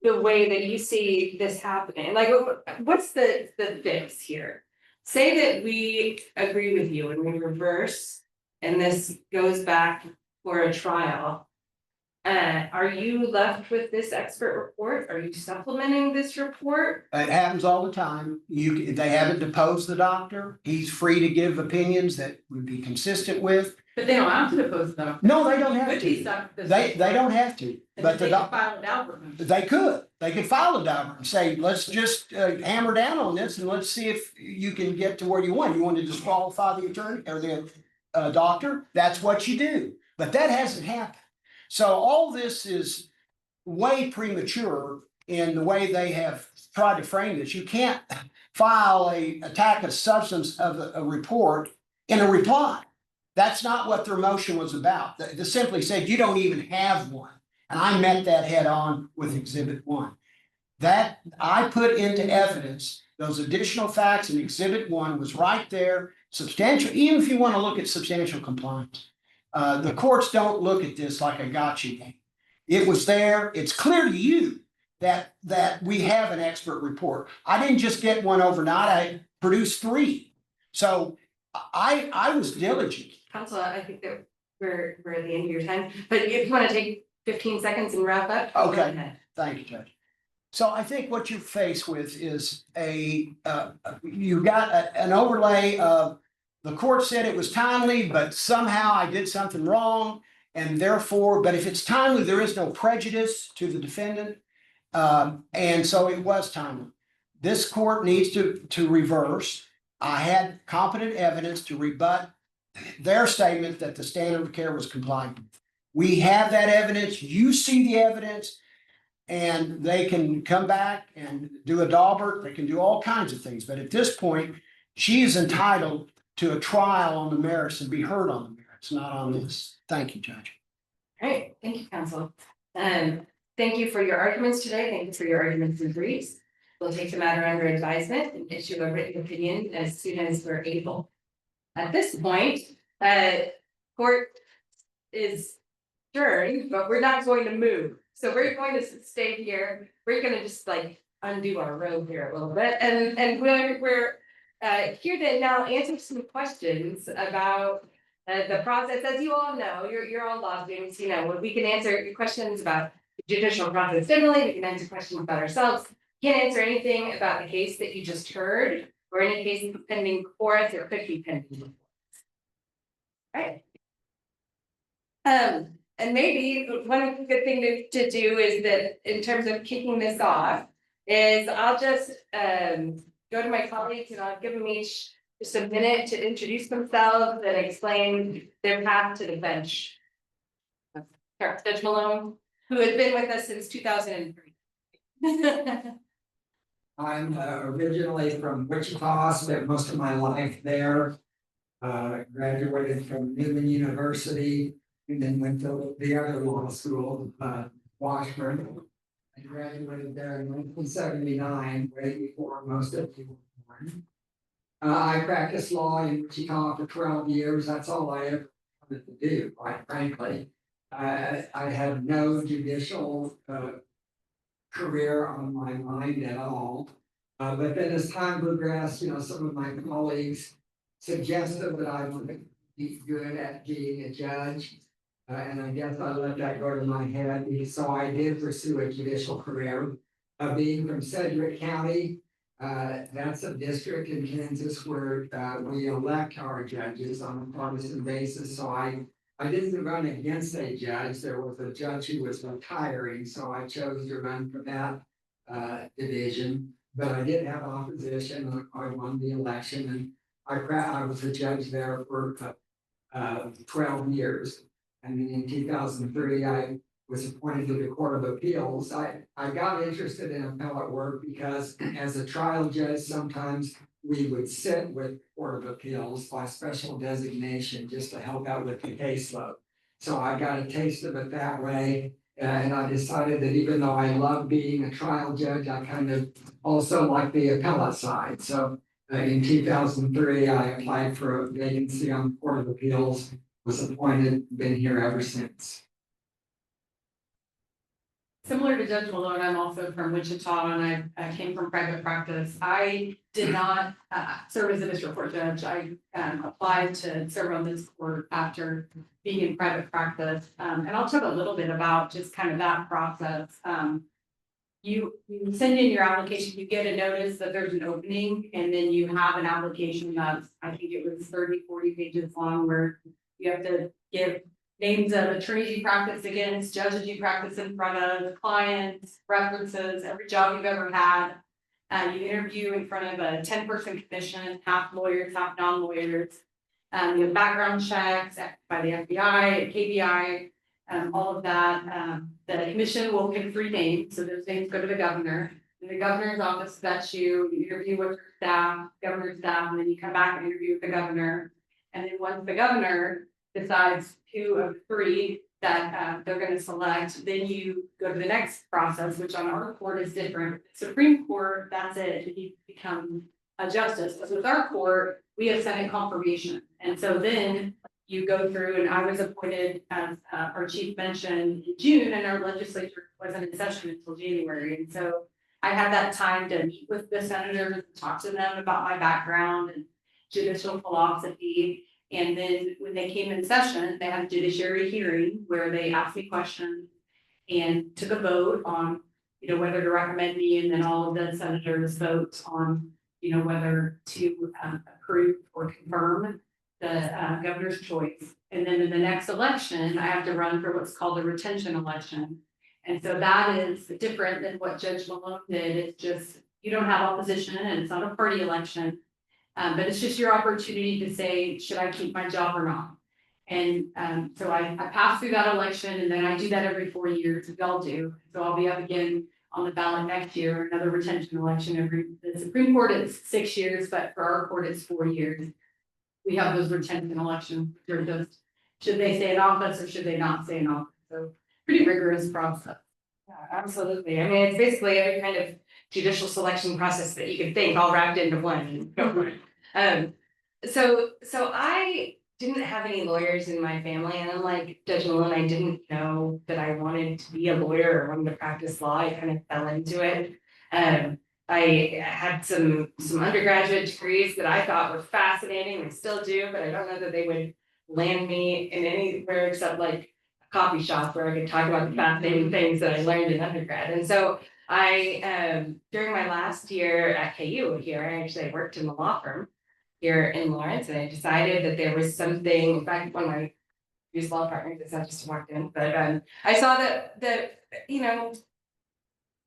the way that you see this happening? Like, what's the fix here? Say that we agree with you and we reverse, and this goes back for a trial. Are you left with this expert report? Are you supplementing this report?
It happens all the time. They haven't deposed the doctor. He's free to give opinions that would be consistent with.
But they don't have to depose them.
No, they don't have
Could be
to.
stuck with this
They
report,
don't have to,
and
but
then
the
they can file it out with them.
they could file a document and say, let's just hammer down on this and let's see if you can get to where you want. You want to disqualify the attorney or the doctor, that's what you do. But that hasn't happened. So all this is way premature in the way they have tried to frame this. You can't file a attack of substance of a report in a reply. That's not what their motion was about. They simply said, you don't even have one. And I met that head on with Exhibit 1. That I put into evidence, those additional facts in Exhibit 1 was right there, substantial, even if you want to look at substantial compliance. The courts don't look at this like a gotcha game. It was there. It's clear to you that we have an expert report. I didn't just get one overnight. I produced 3. So I was diligent.
Council, I think that we're at the end of your time, but if you want to take 15 seconds and wrap up. go
Okay.
ahead.
Thank you, Judge. So I think what you're faced with is you've got an overlay of the court said it was timely, but somehow I did something wrong. And therefore, but if it's timely, there is no prejudice to the defendant. And so it was timely. This court needs to reverse. I had competent evidence to rebut their statement that the standard of care was compliant with. We have that evidence. You see the evidence. And they can come back and do a Daubert. They can do all kinds of things. But at this point, she is entitled to a trial on the merits and be heard on the merits, not on this. Thank you, Judge.
All right, thank you, counsel. Thank you for your arguments today. Thank you for your arguments and briefs. We'll take the matter under advisement and issue a written opinion as soon as we're able. At this point, court is adjourned, but we're not going to move. So we're going to stay here. We're gonna just like undo our road here a little bit, and we're here to now answer some questions about the process. As you all know, you're all law students, you know, we can answer your questions about the judicial process generally, we can answer questions about ourselves. Can't answer anything about the case that you just heard, or any case pending before us or could be pending before us. Right. And maybe one good thing to do is that in terms of kicking this off is I'll just go to my colleagues and I'll give them each just a minute to introduce themselves and explain their path to the bench. Sure, Judge Malone, who has been with us since 2003.
I'm originally from Wichita, spent most of my life there. Graduated from Newman University and then went to the other law school, Washburn. I graduated there in 1979, way before most of you were born. I practiced law in Wichita for 12 years. That's all I ever wanted to do, quite frankly. I had no judicial career on my mind at all. But then as time progressed, some of my colleagues suggested that I would be good at being a judge. And I guess I let that go to my head, so I did pursue a judicial career. Being from Sedgwick County, that's a district in Kansas where we elect our judges on a partisan basis, so I didn't run against a judge. There was a judge who was retiring, so I chose to run for that division. But I did have opposition. I won the election, and I was a judge there for 12 years. And then in 2003, I was appointed to the Court of Appeals. I got interested in appellate work because as a trial judge, sometimes we would sit with the Court of Appeals by special designation just to help out with the caseload. So I got a taste of it that way. And I decided that even though I love being a trial judge, I kind of also like the appellate side. So in 2003, I applied for a vacancy on the Court of Appeals, was appointed, been here ever since.
Similar to Judge Malone, I'm also from Wichita and I came from private practice. I did not serve as a district court judge. I applied to serve on this court after being in private practice. And I'll talk a little bit about just kind of that process. You send in your application, you get a notice that there's an opening, and then you have an application that's, I think it was 30-40 pages long, where you have to give names of attorneys you practice against, judges you practice in front of, clients, references, every job you've ever had. You interview in front of a 10-person commission, half lawyers, half non-lawyers. You have background checks by the FBI, KBI, all of that. The commission will pick 3 names, so those names go to the governor. And the governor's office vets you, you interview with your staff, governor's staff, and then you come back and interview with the governor. And then once the governor decides 2 of 3 that they're going to select, then you go to the next process, which on our court is different. Supreme Court, that's it, you become a justice. But with our court, we have Senate confirmation. And so then you go through, and I was appointed, as our chief mentioned, in June, and our legislature wasn't in session until January. And so I had that time to meet with the senators, talk to them about my background and judicial philosophy. And then when they came in session, they had a judiciary hearing where they asked me questions and took a vote on, whether to recommend me, and then all of the senators vote on, whether to approve or confirm the governor's choice. And then in the next election, I have to run for what's called a retention election. And so that is different than what Judge Malone did. It's just, you don't have opposition, and it's not a party election. But it's just your opportunity to say, should I keep my job or not? And so I passed through that election, and then I do that every 4 years, we all do. So I'll be up again on the ballot next year, another retention election. The Supreme Court is 6 years, but for our court it's 4 years. We have those retention elections. They're just, should they stay in office or should they not stay in office? So pretty rigorous process.
Yeah, absolutely. I mean, it's basically every kind of judicial selection process that you could think all wrapped into one. So I didn't have any lawyers in my family, and unlike Judge Malone, I didn't know that I wanted to be a lawyer or wanted to practice law. I kind of fell into it. I had some undergraduate degrees that I thought were fascinating and still do, but I don't know that they would land me in anywhere except like a coffee shop where I could talk about the fascinating things that I learned in undergrad. And so I, during my last year at KU here, I worked in the law firm here in Lawrence, and I decided that there was something, in fact, one of my previous law partners, I just walked in, but I saw that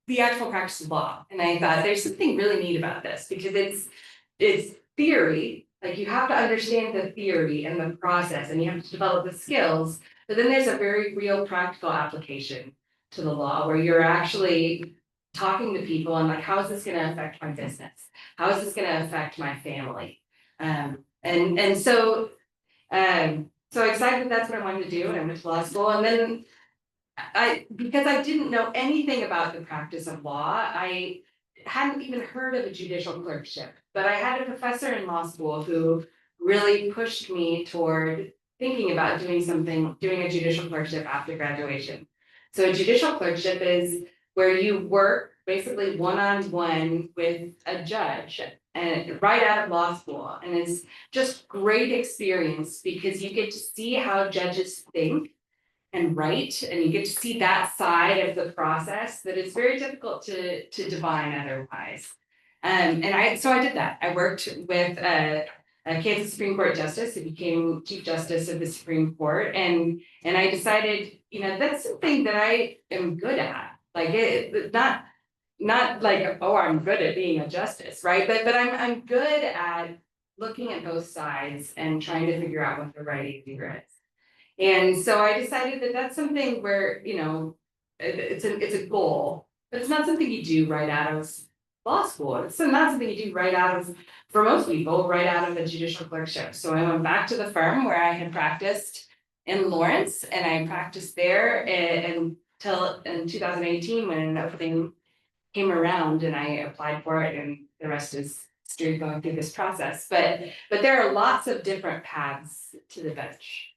the actual practice of law, and I thought there's something really neat about this, because it's theory, like you have to understand the theory and the process, and you have to develop the skills, but then there's a very real practical application to the law where you're actually talking to people and like, how is this going to affect my business? How is this going to affect my family? So I decided that's what I wanted to do, and I went to law school, and then because I didn't know anything about the practice of law, I hadn't even heard of a judicial clerkship. But I had a professor in law school who really pushed me toward thinking about doing a judicial clerkship after graduation. So a judicial clerkship is where you work basically one-on-one with a judge and right out of law school. And it's just great experience because you get to see how judges think and write, and you get to see that side of the process that is very difficult to divine otherwise. So I did that. I worked with a Kansas Supreme Court justice who became Chief Justice of the Supreme Court, and I decided, that's something that I am good at. Like not like, oh, I'm good at being a justice, right? But I'm good at looking at both sides and trying to figure out what the right answer is. And so I decided that that's something where, it's a goal, but it's not something you do right out of law school. It's not something you do right out of, for most people, right out of a judicial clerkship. So I went back to the firm where I had practiced in Lawrence, and I practiced there until in 2018 when an opening came around and I applied for it, and the rest is history going through this process. But there are lots of different paths to the bench.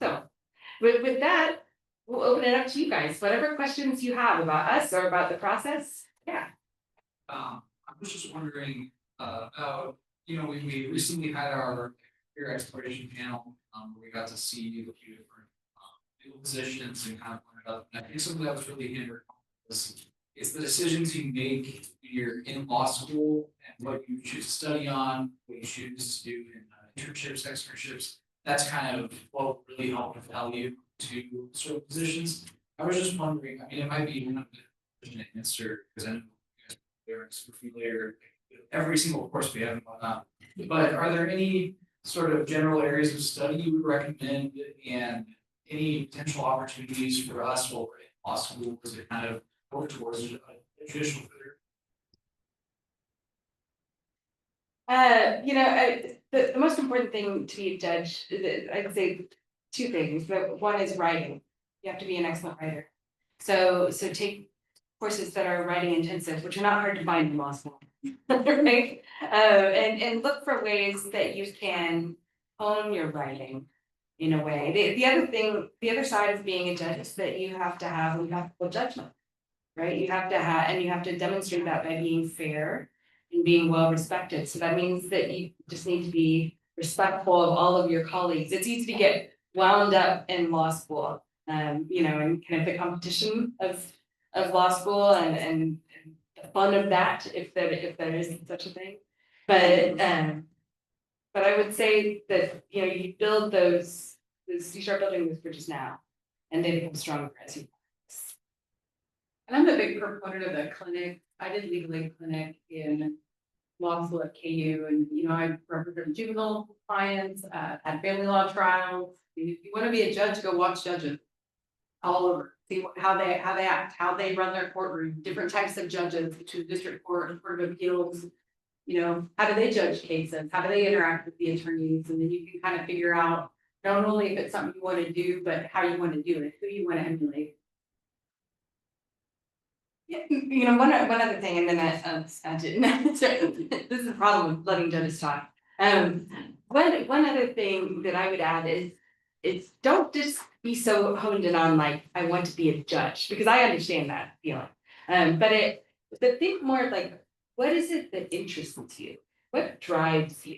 So with that, we'll open it up to you guys. Whatever questions you have about us or about the process, yeah.
I was just wondering, about, we recently had our career exploration panel, where we got to see a few different, legal positions and kind of learn about, and I think something that was really hindered is the decisions you make when you're in law school and what you choose to study on, what you choose to do in internships, externships. That's kind of what really helped propel you to certain positions. I was just wondering, I mean, it might be one of the answer, because I know you guys are super familiar with every single course we have and whatnot. But are there any sort of general areas of study you would recommend and any potential opportunities for us while we're in law school to kind of work towards a judicial career?
The most important thing to be a judge, I'd say two things, but one is writing. You have to be an excellent writer. So take courses that are writing intensive, which are not hard to find in law school. Right? And look for ways that you can hone your writing in a way. The other side of being a judge is that you have to have impeccable judgment, right? You have to demonstrate that by being fair and being well respected. So that means that you just need to be respectful of all of your colleagues. It's easy to get wound up in law school, and kind of the competition of law school and the fun of that, if there is such a thing. But I would say that, you build you start building those bridges now, and they become stronger as you.
And I'm a big proponent of the clinic. I did legal aid clinic in law school at KU, and I represented juvenile clients, had family law trials. If you want to be a judge, go watch judges all over. See how they act, how they run their courtroom, different types of judges, between district court and court of appeals. How do they judge cases? How do they interact with the attorneys? And then you can kind of figure out not only if it's something you want to do, but how you want to do it, who you want to emulate.
Yeah, one other thing, and then I didn't. This is the problem with letting judges talk. One other thing that I would add is don't just be so honed in on like I want to be a judge, because I understand that feeling. But think more like, what is it that interests you? What drives you?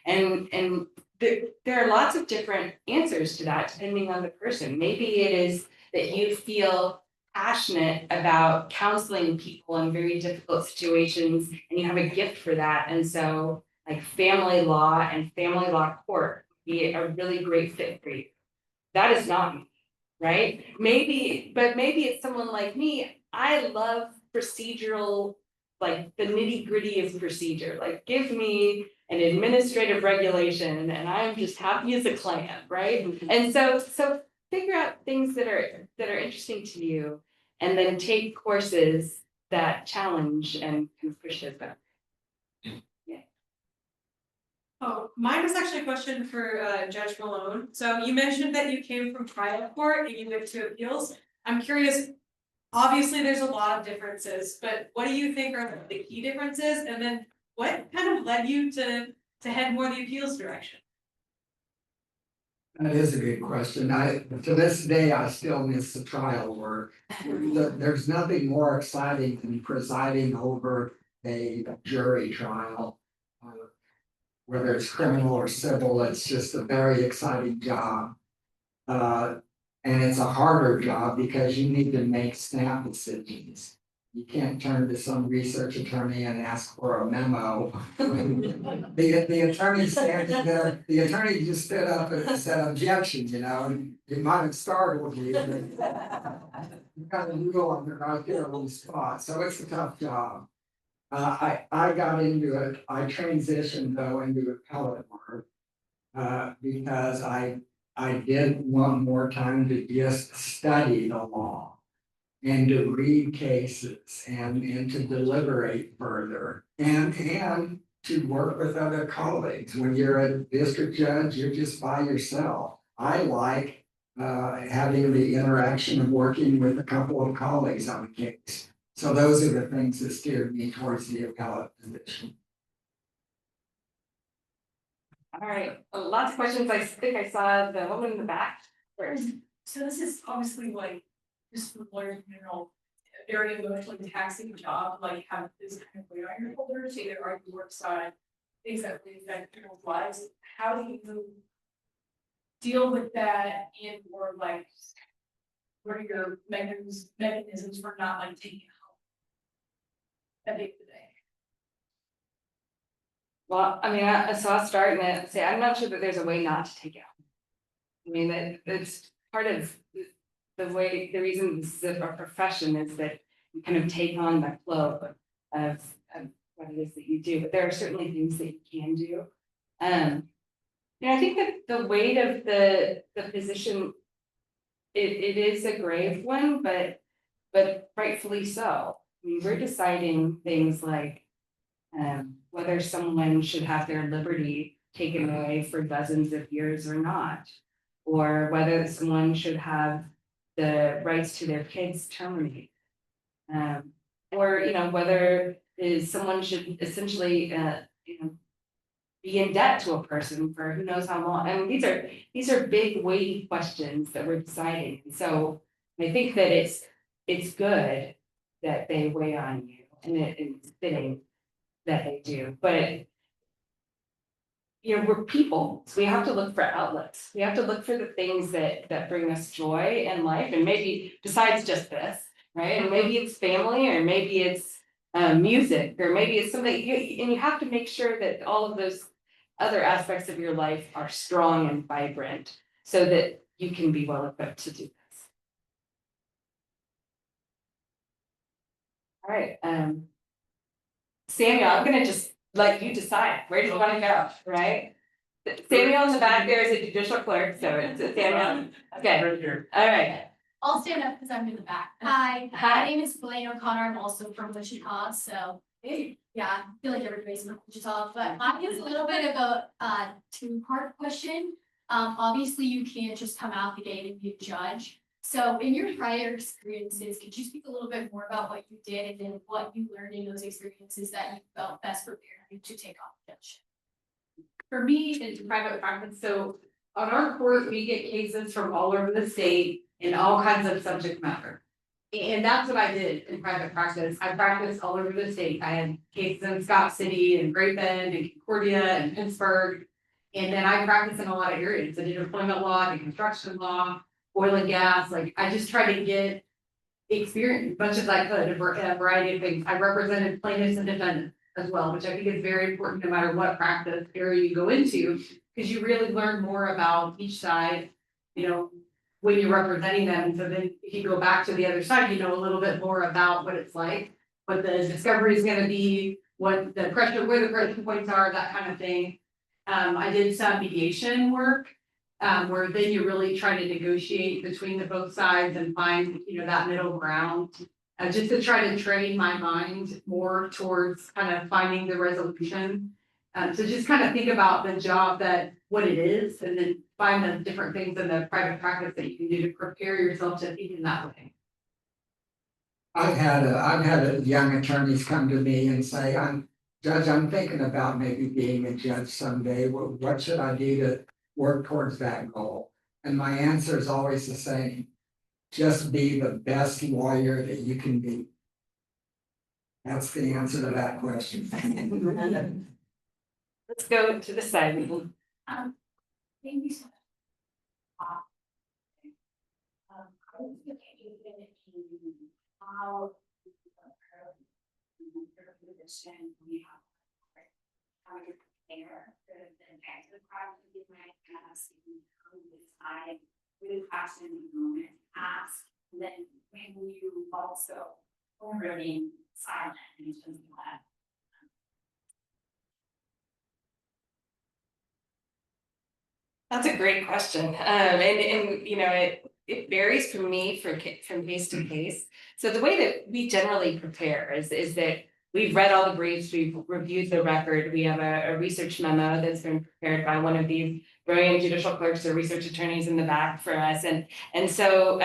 And there are lots of different answers to that depending on the person. Maybe it is that you feel passionate about counseling people in very difficult situations, and you have a gift for that. And so like family law and family law court be a really great fit for you. That is not me, right? Maybe it's someone like me. I love procedural, like the nitty gritty of procedure. Like give me an administrative regulation and I'm just happy as a clam, right? And so figure out things that are interesting to you, and then take courses that challenge and kind of push those back.
Oh, mine was actually a question for Judge Malone. So you mentioned that you came from trial court and you went to appeals. I'm curious, obviously, there's a lot of differences, but what do you think are the key differences? And then what kind of led you to head more the appeals direction?
That is a good question. To this day, I still miss the trial work. There's nothing more exciting than presiding over a jury trial. Whether it's criminal or civil, it's just a very exciting job. And it's a harder job because you need to make snap decisions. You can't turn to some research attorney and ask for a memo. The attorney standing there, the attorney just stood up and said objection, and it might have startled you. You got to rule on the right there on the spot, so it's a tough job. I got into it, I transitioned though into appellate work. Because I did want more time to just study the law. And to read cases and to deliberate further and to work with other colleagues. When you're a district judge, you're just by yourself. I like having the interaction of working with a couple of colleagues on a case. So those are the things that steered me towards the appellate position.
All right, lots of questions. I think I saw the woman in the back first.
So this is obviously like, just for lawyers in general, a very emotionally taxing job, like have this kind of weight on your shoulders, either on your work side, things that really affect people's lives. How do you deal with that and or like, what are your mechanisms for not like taking it home at the end of the day?
Well, I mean, so I'll start and say, I'm not sure that there's a way not to take it home. I mean, it's part of the reason this is a profession is that you kind of take on the flow of what it is that you do, but there are certainly things that you can do. I think that the weight of the position, it is a grave one, but rightfully so. I mean, we're deciding things like whether someone should have their liberty taken away for dozens of years or not, or whether someone should have the rights to their kids terminated. Or, whether someone should essentially, be in debt to a person for who knows how long. I mean, these are big weighty questions that we're deciding. So I think that it's good that they weigh on you and it's fitting that they do, but we're people, so we have to look for outlets. We have to look for the things that bring us joy in life, and maybe besides just this, right? And maybe it's family, or maybe it's music, or maybe it's something. And you have to make sure that all of those other aspects of your life are strong and vibrant, so that you can be well equipped to do this. All right, Samuel, I'm gonna just let you decide, where do you wanna go, right? Samuel in the back there is a judicial clerk, so it's Samuel, okay,
Right here.
all right.
I'll stand up because I'm in the back. Hi,
Hi.
my name is Blaine O'Connor. I'm also from Wichita, so yeah, I feel like everybody's from Wichita, but mine is a little bit of a two-part question. Obviously you can't just come out the gate and be a judge. So in your prior experiences, could you speak a little bit more about what you did and then what you learned in those experiences that you felt best prepared to take on the judge?
For me, it's private practice, so on our court, we get cases from all over the state in all kinds of subject matter. And that's what I did in private practice. I practiced all over the state. I had cases in Scott City and Great Bend and Concordia and Pittsburgh. And then I practiced in a lot of areas. I did employment law, I did construction law, oil and gas. Like, I just tried to get experience as much as I could, a variety of things. I represented plaintiffs and defendants as well, which I think is very important no matter what practice area you go into, because you really learn more about each side, when you're representing them. And so then if you go back to the other side, you know a little bit more about what it's like, what the discovery is gonna be, what the pressure, where the pressure points are, that kind of thing. I did some mediation work, where then you really try to negotiate between the both sides and find, that middle ground. Just to try to train my mind more towards kind of finding the resolution. So just kind of think about the job what it is, and then find the different things in the private practice that you can do to prepare yourself to think in that way.
I've had young attorneys come to me and say, Judge, I'm thinking about maybe being a judge someday. What should I do to work towards that goal? And my answer is always the same. Just be the best lawyer that you can be. That's the answer to that question.
Let's go to the side.
Thank you so much. I was looking in how your position we have. How you prepare for the next project you might ask, how you decide with question in the moment, ask, and then when you also remain silent in terms of that.
That's a great question. And you know, it varies from me from case to case. So the way that we generally prepare is that we've read all the briefs, we've reviewed the record, we have a research memo that's been prepared by one of these brilliant judicial clerks or research attorneys in the back for us. And so,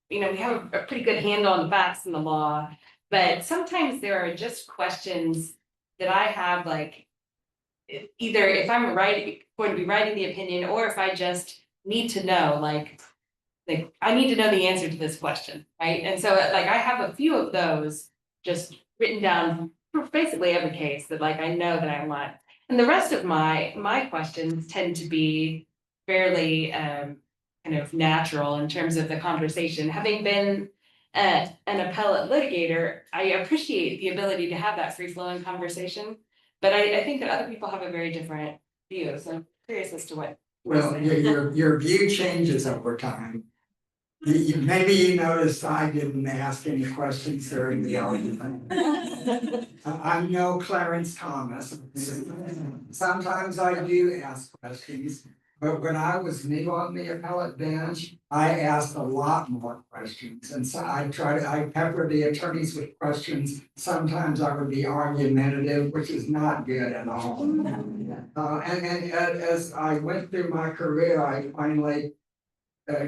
you know, we have a pretty good handle on the facts and the law, but sometimes there are just questions that I have, like, either if I'm going to be writing the opinion, or if I just need to know, like I need to know the answer to this question, right? And so like I have a few of those just written down for basically every case that like I know that I want. And the rest of my questions tend to be fairly kind of natural in terms of the conversation. Having been an appellate litigator, I appreciate the ability to have that free-flowing conversation. But I think that other people have a very different view, so I'm curious as to what.
Well, your view changes over time. Maybe you noticed I didn't ask any questions during the argument. I'm no Clarence Thomas. Sometimes I do ask questions, but when I was new on the appellate bench, I asked a lot more questions. And so I pepper the attorneys with questions. Sometimes I would be argumentative, which is not good at all. And as I went through my career, I finally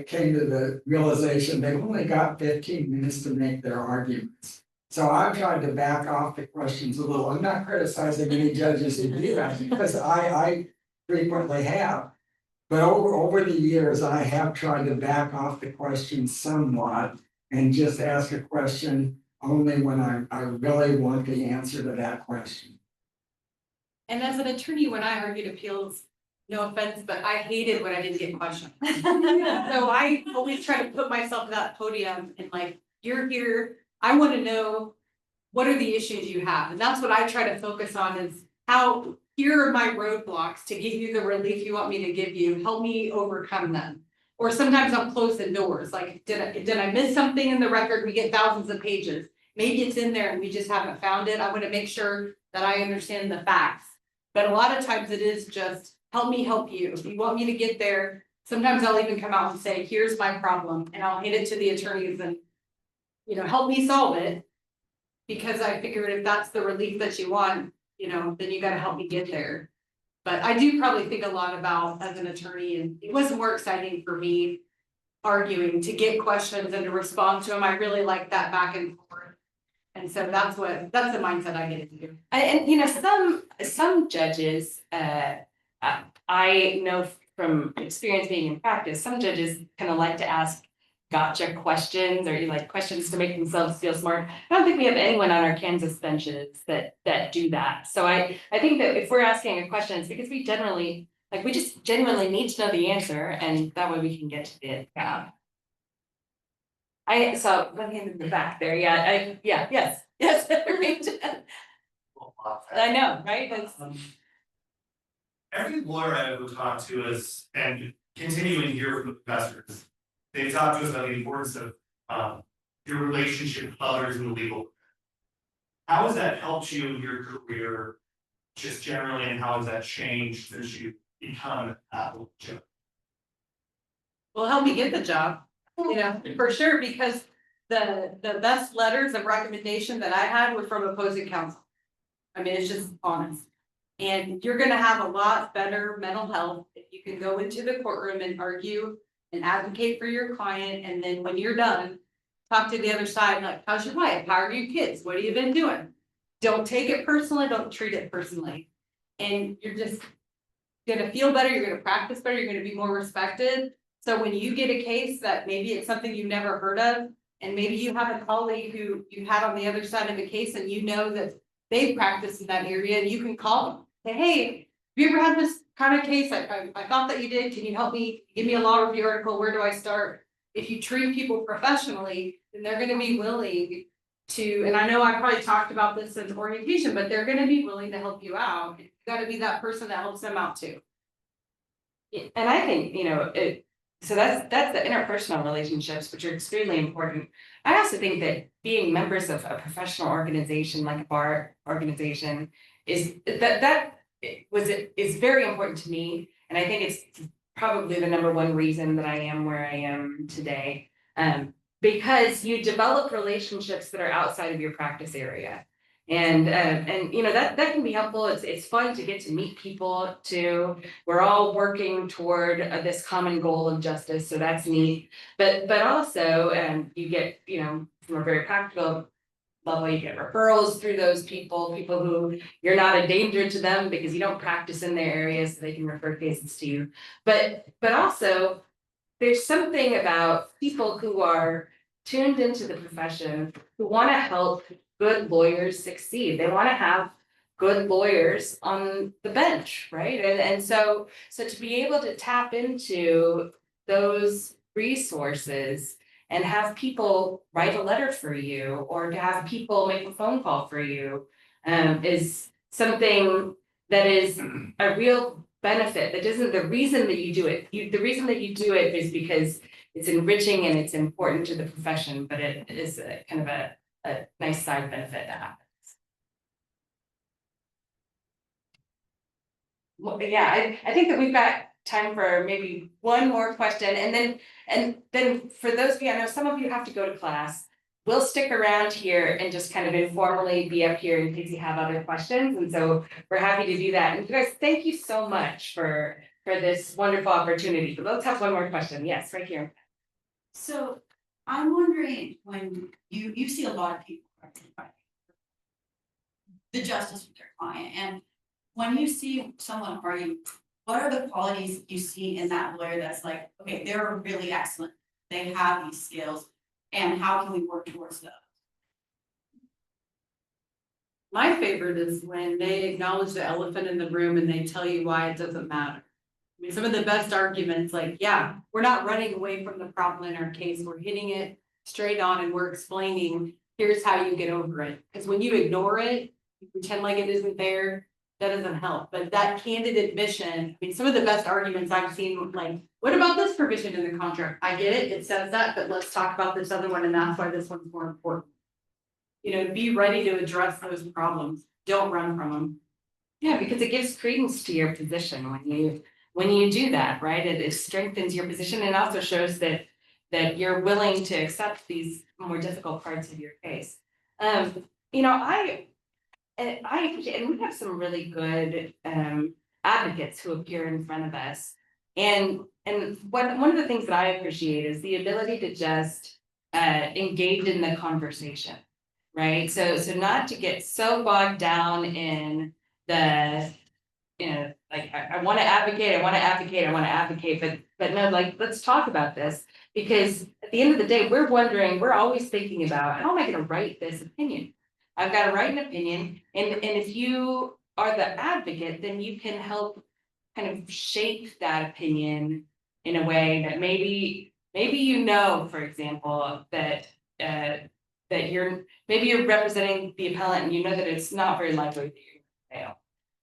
came to the realization they've only got 15 minutes to make their arguments. So I've tried to back off the questions a little. I'm not criticizing any judges who do that, because I frequently have. But over the years, I have tried to back off the questions somewhat and just ask a question only when I really want the answer to that question.
And as an attorney, when I argued appeals, no offense, but I hated when I didn't get questioned. So I always try to put myself at that podium and like, you're here, I want to know, what are the issues you have? And that's what I try to focus on is here are my roadblocks to give you the relief you want me to give you, help me overcome them. Or sometimes I'll close the doors, like, did I miss something in the record? We get thousands of pages. Maybe it's in there and we just haven't found it. I want to make sure that I understand the facts. But a lot of times it is just, help me help you. If you want me to get there, sometimes I'll even come out and say, here's my problem, and I'll hand it to the attorneys and, you know, help me solve it. Because I figured if that's the relief that you want, you know, then you gotta help me get there. But I do probably think a lot about as an attorney, and it was more exciting for me arguing to get questions and to respond to them. I really like that back and forth. And so that's the mindset I get into.
And you know, some judges, I know from experience being in practice, some judges kind of like to ask gotcha questions, or like questions to make themselves feel smart. I don't think we have anyone on our Kansas benches that do that. So I think that if we're asking a question, it's because we just genuinely need to know the answer, and that way we can get to it. So let me in the back there. Yes. I know, right?
Every lawyer I ever talked to is, and continuing to hear from the professors, they talk to us about the importance of your relationship with others in the legal. How has that helped you in your career, just generally, and how has that changed since you become an appellate judge?
Well, help me get the job, you know, for sure, because the best letters of recommendation that I had were from opposing counsel. I mean, it's just honest. And you're gonna have a lot better mental health if you can go into the courtroom and argue and advocate for your client, and then when you're done, talk to the other side, like, how's your wife? How are your kids? What have you been doing? Don't take it personally, don't treat it personally. And you're just gonna feel better, you're gonna practice better, you're gonna be more respected. So when you get a case that maybe it's something you've never heard of, and maybe you have a colleague who you had on the other side of the case and you know that they practice in that area, and you can call them, say, hey, have you ever had this kind of case? I thought that you did, can you help me? Give me a law review article, where do I start? If you treat people professionally, then they're gonna be willing to, and I know I probably talked about this in orientation, but they're gonna be willing to help you out. You gotta be that person that helps them out too.
And I think, so that's the interpersonal relationships, which are extremely important. I also think that being members of a professional organization like a bar organization is is very important to me. And I think it's probably the number one reason that I am where I am today. Because you develop relationships that are outside of your practice area. And that can be helpful. It's fun to get to meet people too. We're all working toward this common goal of justice, so that's neat. But also, you get, from a very practical level, you get referrals through those people who you're not a danger to them because you don't practice in their area, so they can refer cases to you. But also, there's something about people who are tuned into the profession, who want to help good lawyers succeed. They want to have good lawyers on the bench, right? And so to be able to tap into those resources and have people write a letter for you, or to have people make a phone call for you, is something that is a real benefit. That isn't the reason that you do it. The reason that you do it is because it's enriching and it's important to the profession, but it is a kind of a nice side benefit to have. Well, yeah, I think that we've got time for maybe one more question, and then for those of you, I know some of you have to go to class. We'll stick around here and just kind of informally be up here in case you have other questions, and so we're happy to do that. And you guys, thank you so much for this wonderful opportunity. But let's have one more question. Yes, right here.
So I'm wondering, when you see a lot of people the justice with their client, and when you see someone argue, what are the qualities you see in that lawyer that's like, okay, they're really excellent, they have these skills, and how can we work towards those?
My favorite is when they acknowledge the elephant in the room and they tell you why it doesn't matter. I mean, some of the best arguments, like, yeah, we're not running away from the problem in our case, we're hitting it straight on and we're explaining, here's how you get over it. Because when you ignore it, you pretend like it isn't there, that doesn't help. But that candid admission, I mean, some of the best arguments I've seen, like, what about this provision in the contract? I get it, it says that, but let's talk about this other one, and that's why this one's more important. Be ready to address those problems, don't run from them.
Yeah, because it gives credence to your position when you do that, right? It strengthens your position and also shows that you're willing to accept these more difficult parts of your case. I appreciate, and we have some really good advocates who appear in front of us. And one of the things that I appreciate is the ability to just engage in the conversation, right? So not to get so bogged down in the, like, I want to advocate, but no, like, let's talk about this. Because at the end of the day, we're always thinking about, how am I going to write this opinion? I've got to write an opinion, and if you are the advocate, then you can help kind of shape that opinion in a way that maybe for example, that you're representing the appellant and you know that it's not very likely that you're going to fail.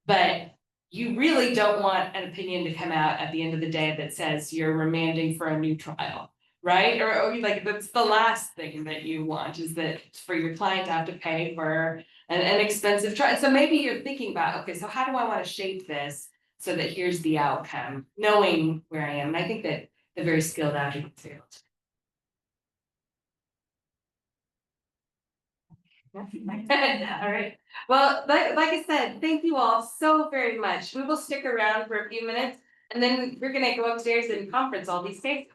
But you really don't want an opinion to come out at the end of the day that says you're remanding for a new trial. Right? Or like, that's the last thing that you want, is that for your client to have to pay for an expensive trial. So maybe you're thinking about, okay, so how do I want to shape this so that here's the outcome, knowing where I am. And I think that the very skilled advocates failed. All right, well, like I said, thank you all so very much. We will stick around for a few minutes and then we're gonna go upstairs and conference all these cases.